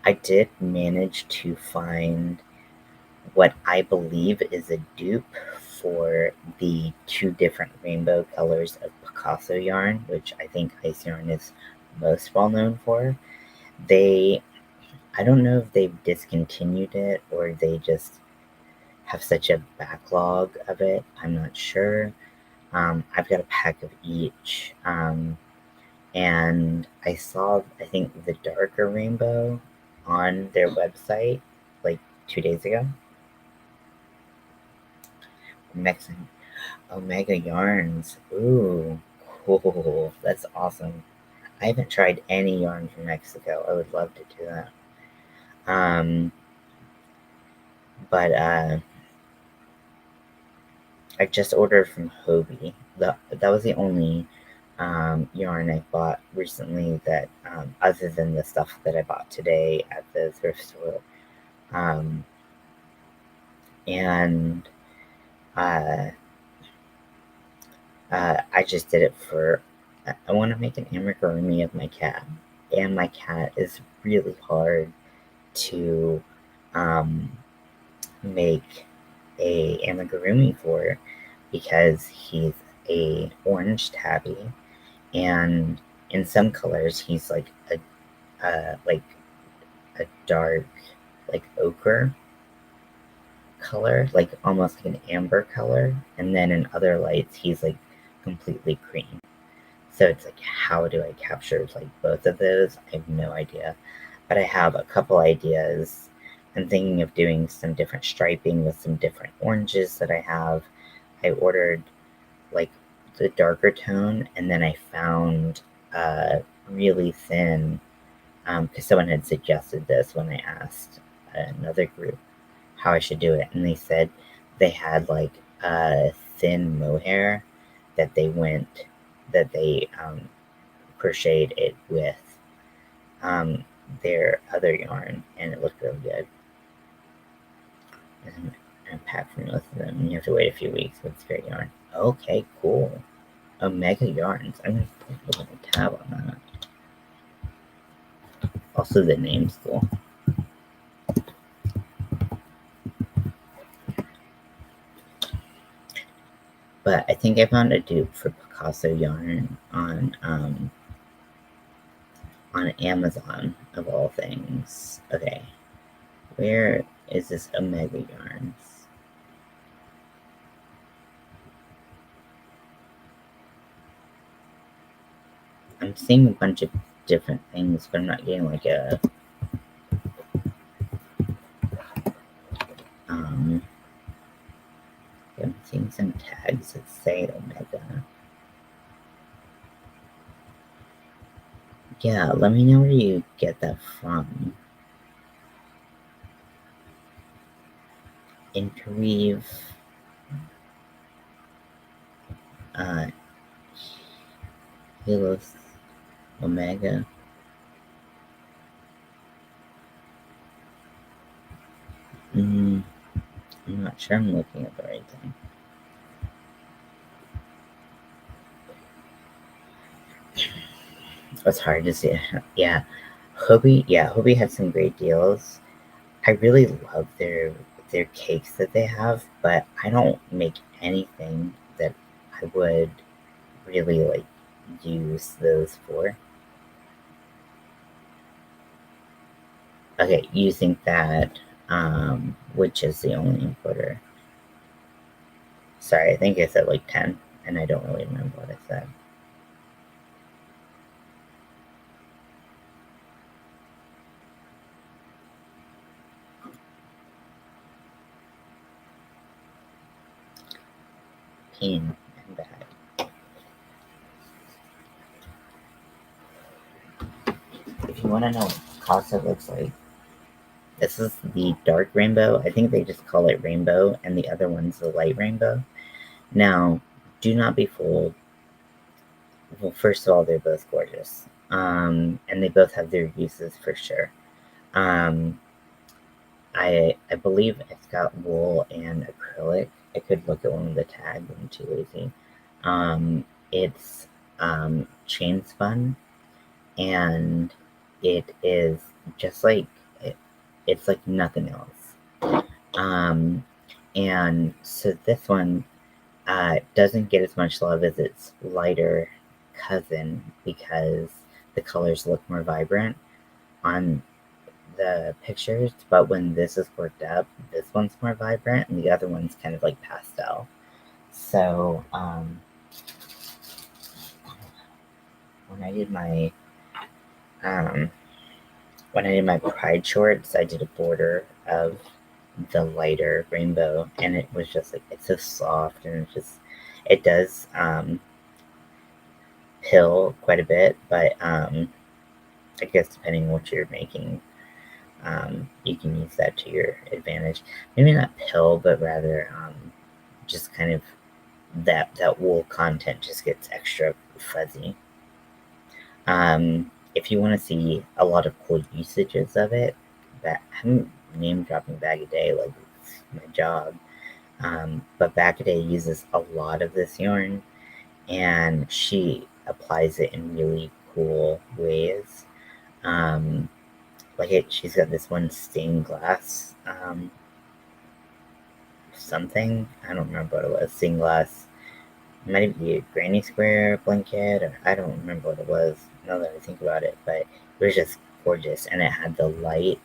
I did manage to find what I believe is a dupe for the two different rainbow colors of Picasso yarn, which I think ice yarn is most well known for. I don't know if they've discontinued it or they just have such a backlog of it. I'm not sure. I've got a pack of each. And I saw, I think, the darker rainbow on their website like 2 days ago. Mexican Omega yarns. Ooh, cool. That's awesome. I haven't tried any yarn from Mexico. I would love to do that. But I just ordered from Hobie. That was the only yarn I bought recently that, other than the stuff that I bought today at the thrift store. Um, and uh, I just did it for, I want to make an amigurumi of my cat. And my cat is really hard to um, make a amigurumi for because he's a orange tabby, and in some colors he's like a dark like ochre color, like almost like an amber color, and then in other lights he's like completely cream. So it's like, how do I capture like both of those? I have no idea, but I have a couple ideas. I'm thinking of doing some different striping with some different oranges that I have. I ordered like the darker tone, and then I found really thin, because someone had suggested this when I asked another group how I should do it, and they said they had like a thin mohair that they crocheted it with their other yarn, and it looked really good. And I packed for most of them. You have to wait a few weeks, but it's great yarn. Okay, cool. Omega yarns. I'm gonna put a little tab on that. Also, the name's cool. But I think I found a dupe for Picasso yarn on Amazon of all things. Okay, where is this Omega yarns? I'm seeing a bunch of different things, but I'm not getting like a I'm seeing some tags that say Omega. Yeah, let me know where you get that from. Interweave, Helos, Omega. I'm not sure I'm looking at the right thing. It's hard to see. Yeah, Hobie had some great deals. I really love their cakes that they have, but I don't make anything that I would really like use those for. Okay, you think that which is the only importer? Sorry, I think I said like 10, and I don't really remember what I said. Peen and bag. If you want to know what Casa looks like, this is the dark rainbow. I think they just call it rainbow, and the other one's the light rainbow. Now, do not be fooled. Well, first of all, they're both gorgeous, and they both have their uses for sure. Um, I believe it's got wool and acrylic. I could look at one of the tags. I'm too lazy. It's chain spun, and it is just like it's like nothing else. Um, and so this one doesn't get as much love as its lighter cousin because the colors look more vibrant on the pictures, but when this is worked up, this one's more vibrant and the other one's kind of like pastel. So when I did my um, pride shorts, I did a border of the lighter rainbow, and it was just like, it's so soft, and it does pill quite a bit, but I guess depending on what you're making, you can use that to your advantage. Maybe not pill, but rather just kind of that wool content just gets extra fuzzy. If you want to see a lot of cool usages of it, I'm name dropping Bag a Day like it's my job. But Bag a Day uses a lot of this yarn, and she applies it in really cool ways. She's got this one stained glass something. I don't remember what it was. Stained glass. It might be a granny square blanket, or I don't remember what it was now that I think about it. But it was just gorgeous, and it had the light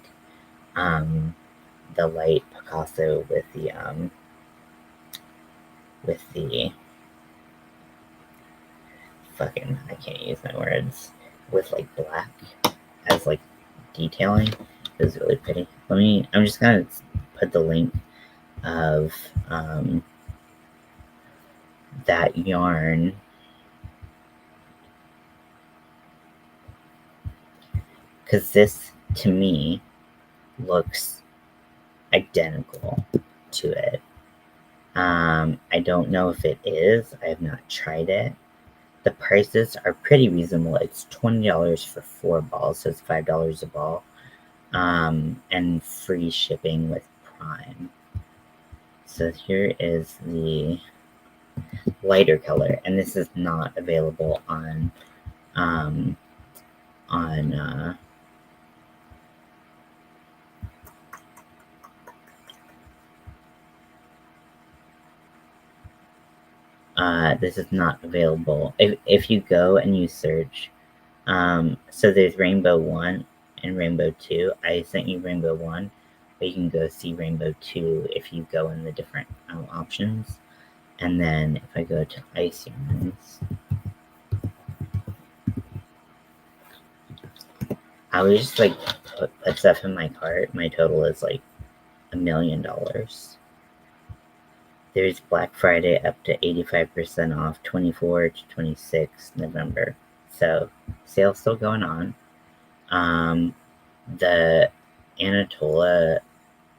Picasso with the fucking, I can't use my words, with like black as like detailing. It was really pretty. I'm just gonna put the link of that yarn, because this to me looks identical to it. I don't know if it is. I have not tried it. The prices are pretty reasonable. It's $20 for 4 balls, so it's $5 a ball, and free shipping with Prime. So here is the lighter color, and this is not available on this is not available. If you go and you search, so there's Rainbow 1 and Rainbow 2. I sent you Rainbow 1, but you can go see Rainbow 2 if you go in the different options. And then if I go to Ice Yarns, I would just like put stuff in my cart. My total is like $1 million. There's Black Friday up to 85% off, 24 to 26 November. So sale's still going on. The Anatolia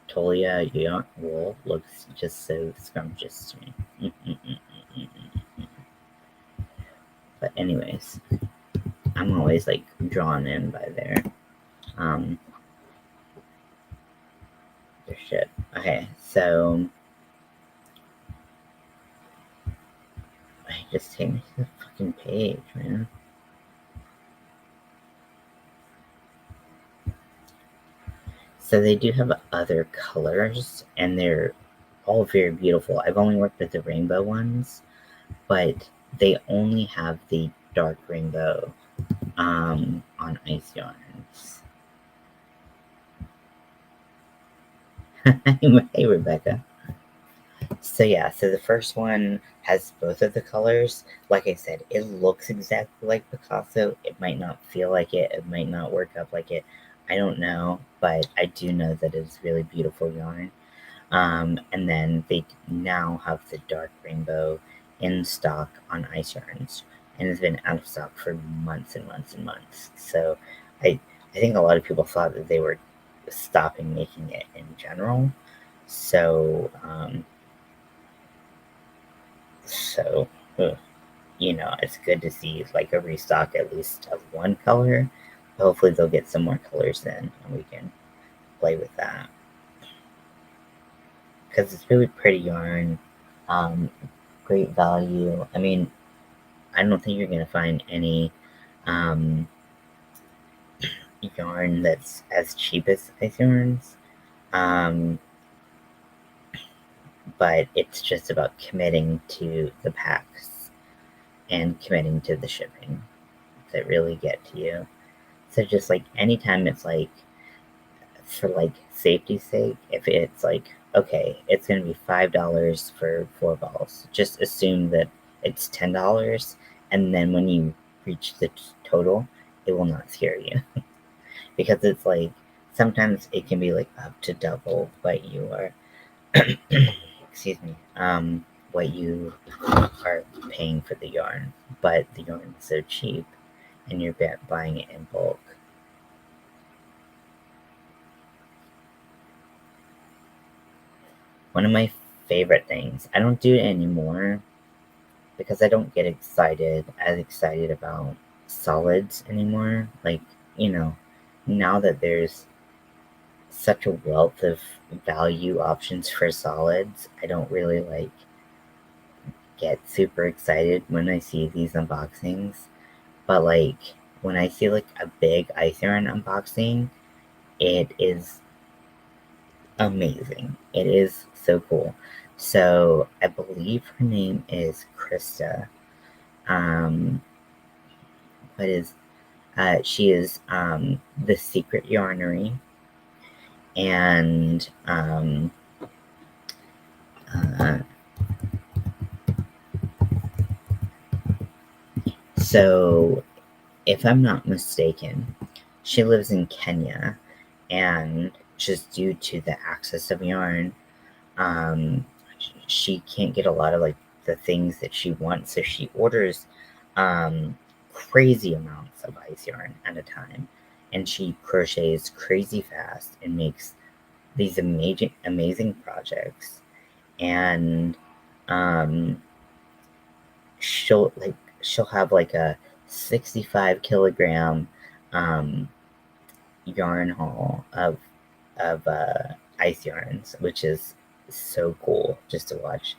yarn wool looks just so scrumptious to me. But anyways, I'm always like drawn in by their shit. Okay, so just take me to the fucking page, man. So they do have other colors, and they're all very beautiful. I've only worked with the rainbow ones, but they only have the dark rainbow on Ice Yarns. Hey, Rebecca. So yeah, so the first one has both of the colors. Like I said, it looks exactly like Picasso. It might not feel like it. It might not work up like it. I don't know, but I do know that it's really beautiful yarn. And then they now have the dark rainbow in stock on Ice Yarns, and it's been out of stock for months and months and months. So I think a lot of people thought that they were stopping making it in general. So it's good to see like a restock at least of one color. Hopefully they'll get some more colors in, and we can play with that, because it's really pretty yarn. Great value. I mean, I don't think you're gonna find any yarn that's as cheap as Ice Yarns, but it's just about committing to the packs and committing to the shipping, that really get to you. So just like anytime it's like for like safety's sake, if it's like, okay, it's gonna be $5 for 4 balls, just assume that it's $10, and then when you reach the total, it will not scare you. Because it's like sometimes it can be like up to double what you are excuse me, what you are paying for the yarn, but the yarn is so cheap and you're buying it in bulk. One of my favorite things, I don't do it anymore because I don't get as excited about solids anymore. Like, you know, now that there's such a wealth of value options for solids, I don't really like get super excited when I see these unboxings. But like when I see like a big ice yarn unboxing, it is amazing. It is so cool. So I believe her name is Krista. Um, what is she is the Secret Yarnery, and uh, so if I'm not mistaken, she lives in Kenya, and just due to the access of yarn, um, she can't get a lot of like the things that she wants, so she orders crazy amounts of ice yarn at a time, and she crochets crazy fast and makes these amazing projects. And um, she'll have like a 65 kilogram um, yarn haul of ice yarns, which is so cool just to watch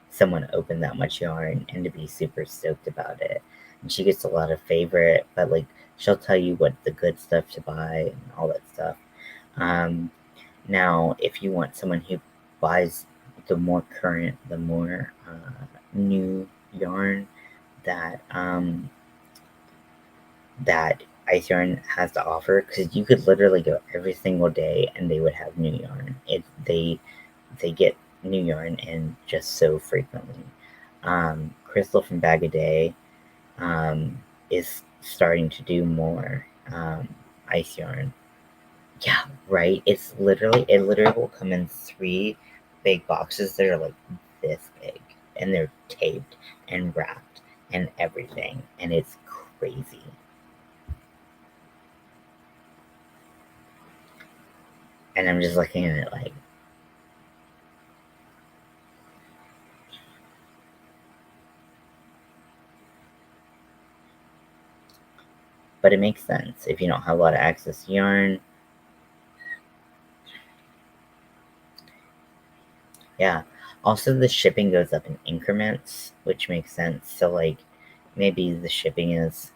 someone open that much yarn and to be super stoked about it. And she gets a lot of favorite, but like she'll tell you what the good stuff to buy and all that stuff. Um, Now, if you want someone who buys the more current, the more new yarn that that ice yarn has to offer, because you could literally go every single day and they would have new yarn. They get new yarn in just so frequently. Crystal from Bag a Day is starting to do more ice yarn. Yeah, right. It literally will come in 3 big boxes that are like this big, and they're taped and wrapped and everything, and it's crazy. And I'm just looking at it like, but it makes sense if you don't have a lot of access to yarn. Yeah. Also, the shipping goes up in increments, which makes sense. So, like, maybe the shipping is,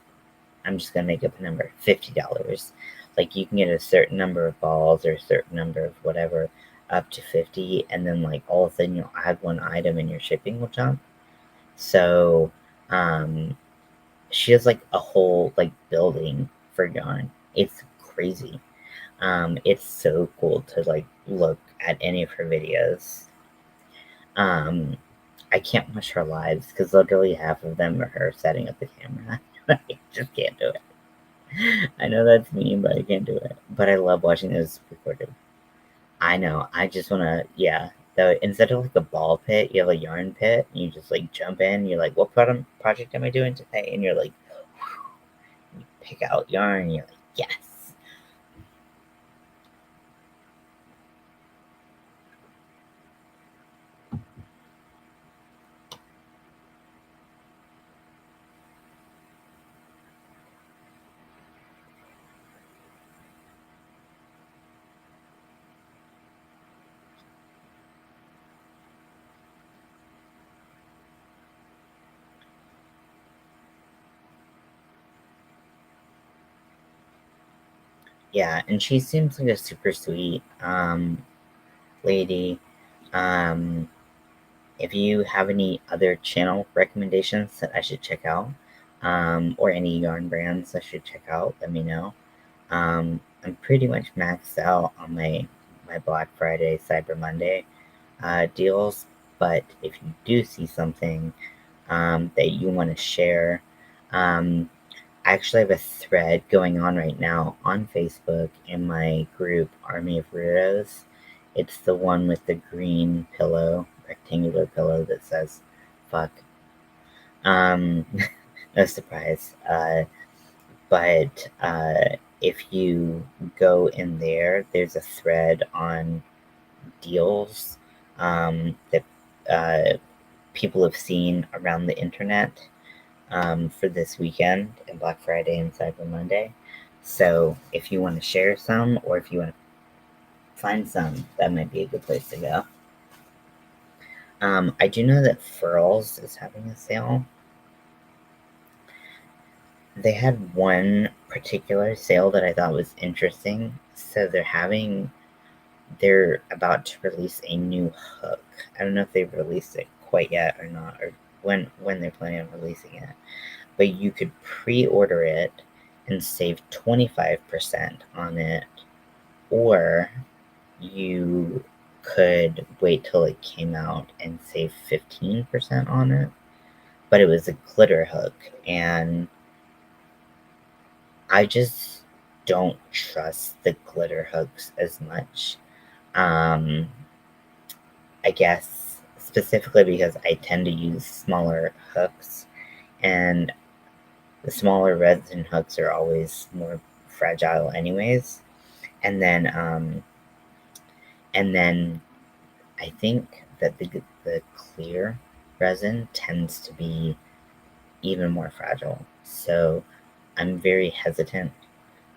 I'm just gonna make up a number, $50. Like, you can get a certain number of balls or a certain number of whatever up to 50, and then like all of a sudden you'll add one item and your shipping will jump. So, um, she has like a whole like building for yarn. It's crazy. It's so cool to like look at any of her videos. Um, I can't watch her lives because literally half of them are her setting up the camera. I just can't do it. I know that's mean, but I can't do it. But I love watching those recorded. I know. I just wanna, yeah. Though instead of like a ball pit, you have a yarn pit. And you just like jump in. You're like, what project am I doing today? And you're like, you pick out yarn. And you're like, yes. Yeah, and she seems like a super sweet lady. If you have any other channel recommendations that I should check out, or any yarn brands I should check out, let me know. I'm pretty much maxed out on my Black Friday, Cyber Monday deals, but if you do see something that you want to share, I actually have a thread going on right now on Facebook in my group, Army of Weirdos. It's the one with the green pillow, rectangular pillow that says fuck. Um, no surprise. But if you go in there, there's a thread on deals that people have seen around the internet for this weekend and Black Friday and Cyber Monday. So if you want to share some or if you want to find some, that might be a good place to go. I do know that Furls is having a sale. They had one particular sale that I thought was interesting. So they're about to release a new hook. I don't know if they've released it quite yet or not, or when they're planning on releasing it. But you could pre-order it and save 25% on it, or you could wait till it came out and save 15% on it. But it was a glitter hook, and I just don't trust the glitter hooks as much. Um, I guess specifically because I tend to use smaller hooks, and the smaller resin hooks are always more fragile, anyways. And then, and then I think that the clear resin tends to be even more fragile. So I'm very hesitant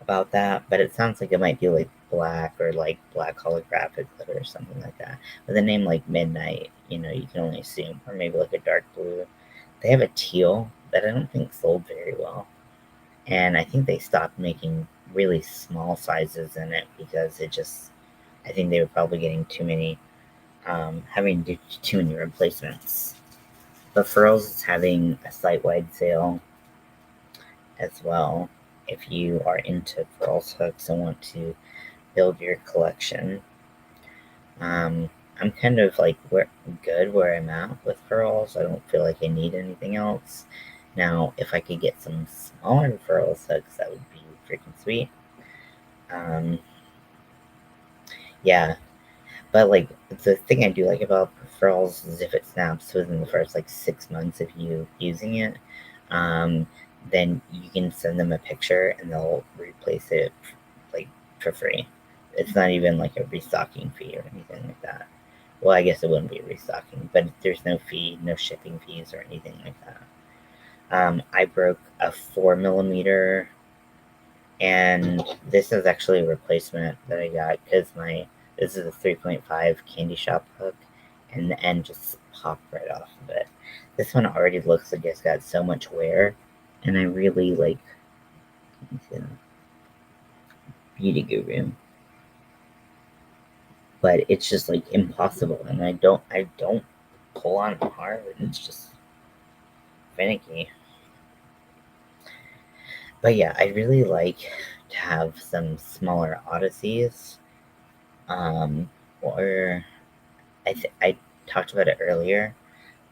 about that, but it sounds like it might be like black or like black holographic glitter or something like that. With a name like Midnight, you can only assume, or maybe like a dark blue. They have a teal that I don't think sold very well, and I think they stopped making really small sizes in it because I think they were probably getting too many, having to do too many replacements. But Furls is having a site-wide sale as well. If you are into Furls hooks and want to build your collection, I'm kind of like good where I'm at with Furls. I don't feel like I need anything else. Now, if I could get some smaller Furls hooks, that would be freaking sweet. Um, yeah, but like the thing I do like about Furls is if it snaps within the first like 6 months of you using it, um, then you can send them a picture and they'll replace it like for free. It's not even like a restocking fee or anything like that. Well, I guess it wouldn't be restocking, but there's no fee, no shipping fees or anything like that. I broke a 4 millimeter, and this is actually a replacement that I got because this is a 3.5 candy shop hook, and the end just popped right off of it. This one already looks like it's got so much wear, and I really like Beauty Guru, but it's just like impossible, and I don't pull on it hard, and it's just finicky. But yeah, I really like to have some smaller odysseys. Or I talked about it earlier,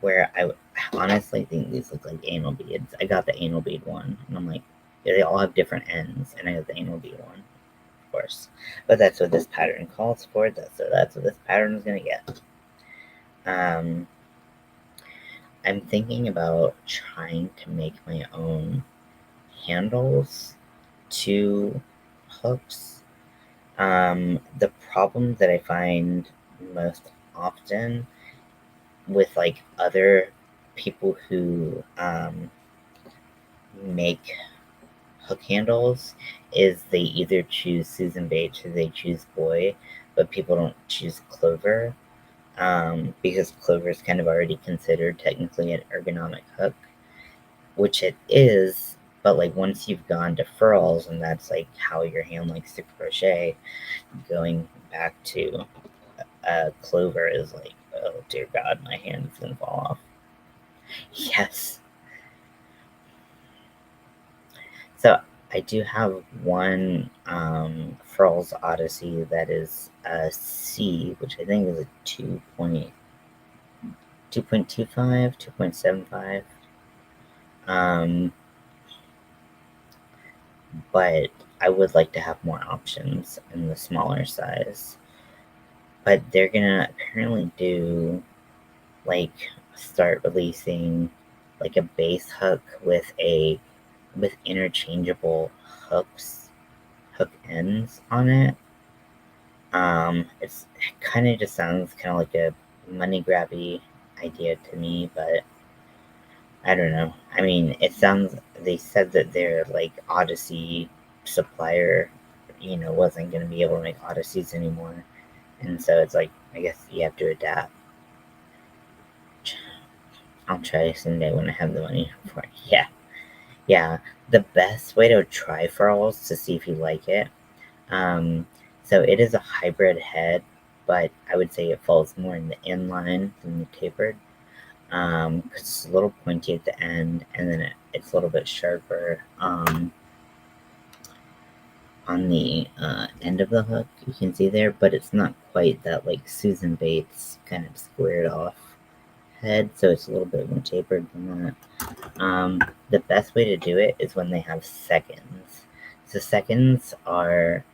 where I honestly think these look like anal beads. I got the anal bead one, and I'm like, they all have different ends, and I got the anal bead one, of course. But that's what this pattern calls for. That's what this pattern is gonna get. Um, I'm thinking about trying to make my own handles to hooks. The problem that I find most often with like other people who make hook handles is they either choose Susan Bates or they choose Boy, but people don't choose Clover, because Clover is kind of already considered technically an ergonomic hook, which it is. But like once you've gone to furls, and that's like how your hand likes to crochet, going back to Clover is like, oh dear God, my hand is gonna fall off. Yes. I do have one Furls Odyssey that is a C, which I think is a 2.25, 2.75. But I would like to have more options in the smaller size. But they're gonna apparently do like start releasing like a base hook with interchangeable hook ends on it. It kind of just sounds kind of like a money grabby idea to me, but I don't know. I mean, they said that their like Odyssey supplier, wasn't going to be able to make Odysseys anymore. And so it's like, I guess you have to adapt. I'll try someday when I have the money for it. Yeah. Yeah. The best way to try furls to see if you like it. So it is a hybrid head, but I would say it falls more in the inline than the tapered. 'Cause it's a little pointy at the end, and then it's a little bit sharper on the end of the hook. You can see there, but it's not quite that like Susan Bates kind of squared off head, so it's a little bit more tapered than that. The best way to do it is when they have seconds. So seconds are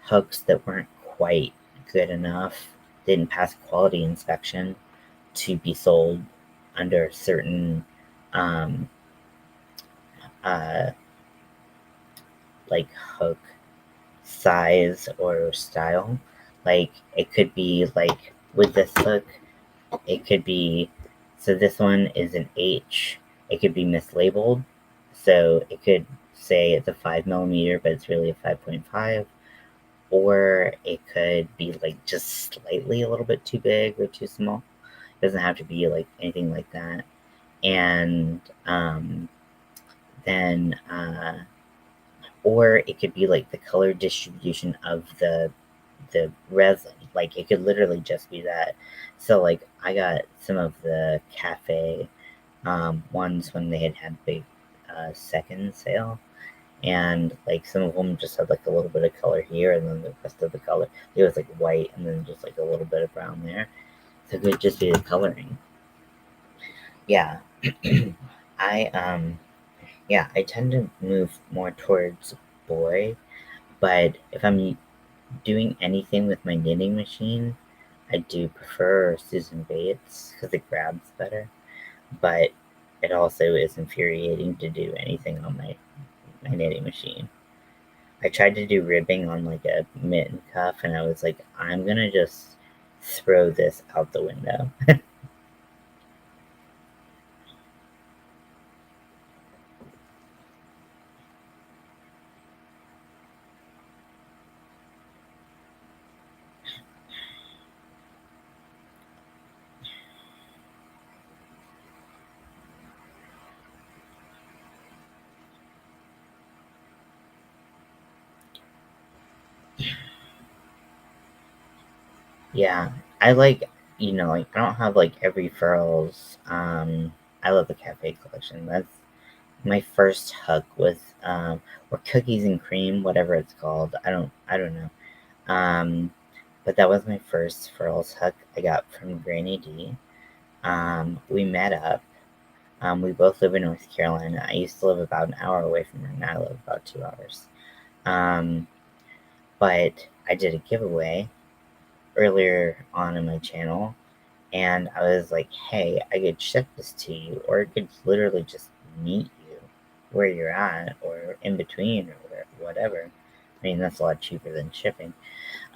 hooks that weren't quite good enough, didn't pass quality inspection to be sold under a certain um, uh, like hook size or style. Like it could be like with this hook, it could be so this one is an H. It could be mislabeled, so it could say it's a 5 millimeter, but it's really a 5.5. Or it could be like just slightly a little bit too big or too small. It doesn't have to be like anything like that. And then or it could be like the color distribution of the resin. Like it could literally just be that. So like I got some of the cafe ones when they had big second sale, and like some of them just had like a little bit of color here, and then the rest of the color it was like white, and then just like a little bit of brown there. So it could just be the coloring. Yeah. I yeah, I tend to move more towards boy, but if I'm doing anything with my knitting machine, I do prefer Susan Bates because it grabs better, but it also is infuriating to do anything on my knitting machine. I tried to do ribbing on like a mitten cuff, and I was like, I'm gonna just throw this out the window. Yeah, I like, like I don't have like every furls. I love the cafe collection. That's my first hook with or cookies and cream, whatever it's called. I don't know. Um, but that was my first furls hook I got from Granny D. We met up. We both live in North Carolina. I used to live about an hour away from her, and I live about 2 hours. Um, but I did a giveaway earlier on in my channel, and I was like, hey, I could ship this to you, or I could literally just meet you where you're at, or in between, or whatever. I mean, that's a lot cheaper than shipping.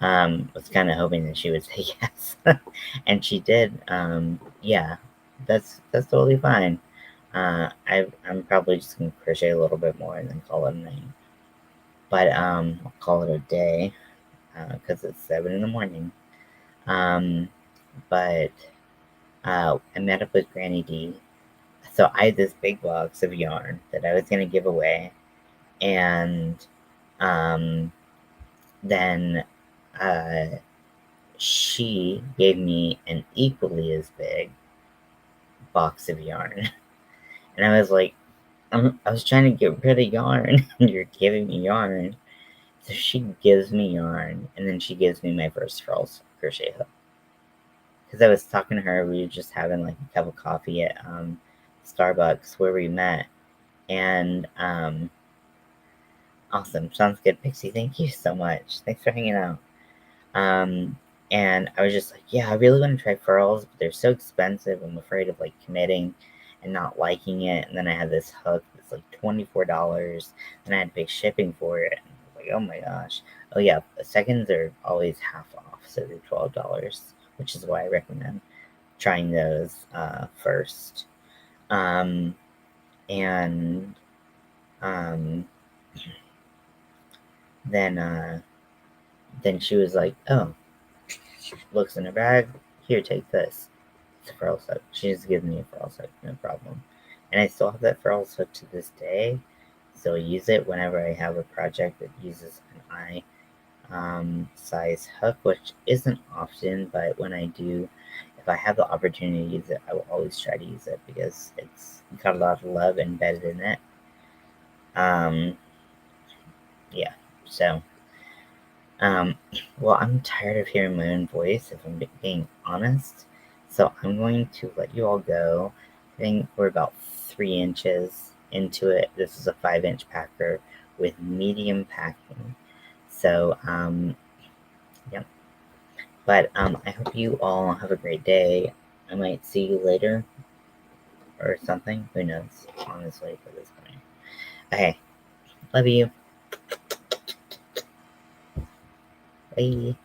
Was kind of hoping that she would say yes, and she did. Yeah, that's totally fine. I'm probably just gonna crochet a little bit more and then call it a night. But I'll call it a day because it's 7 in the morning. Um, but I met up with Granny D. So I had this big box of yarn that I was gonna give away, and um, then uh, she gave me an equally as big box of yarn, and I was like, I was trying to get rid of yarn, and you're giving me yarn. So she gives me yarn, and then she gives me my first crochet hook. Because I was talking to her, we were just having like a cup of coffee at Starbucks where we met, and awesome, sounds good, Pixie. Thank you so much. Thanks for hanging out. Um, and I was just like, yeah, I really want to try furls, but they're so expensive. I'm afraid of like committing and not liking it. And then I had this hook that's like $24, and I had to pay shipping for it. And I was like, oh my gosh. Oh yeah, the seconds are always half off, so they're $12, which is why I recommend trying those first. Um, and um, then then she was like, oh, looks in her bag. Here, take this. It's a ferrule soap. She just gives me a ferrule soap, no problem. And I still have that ferrule soap to this day. Still use it whenever I have a project that uses an eye size hook, which isn't often, but when I do, if I have the opportunity to use it, I will always try to use it because it's got a lot of love embedded in it. Um, yeah. So, Um, well, I'm tired of hearing my own voice, if I'm being honest. So I'm going to let you all go. I think we're about 3 inches into it. This is a 5-inch packer with medium packing. So, yeah. But I hope you all have a great day. I might see you later or something. Who knows, honestly, at this point. Okay, love you. Bye.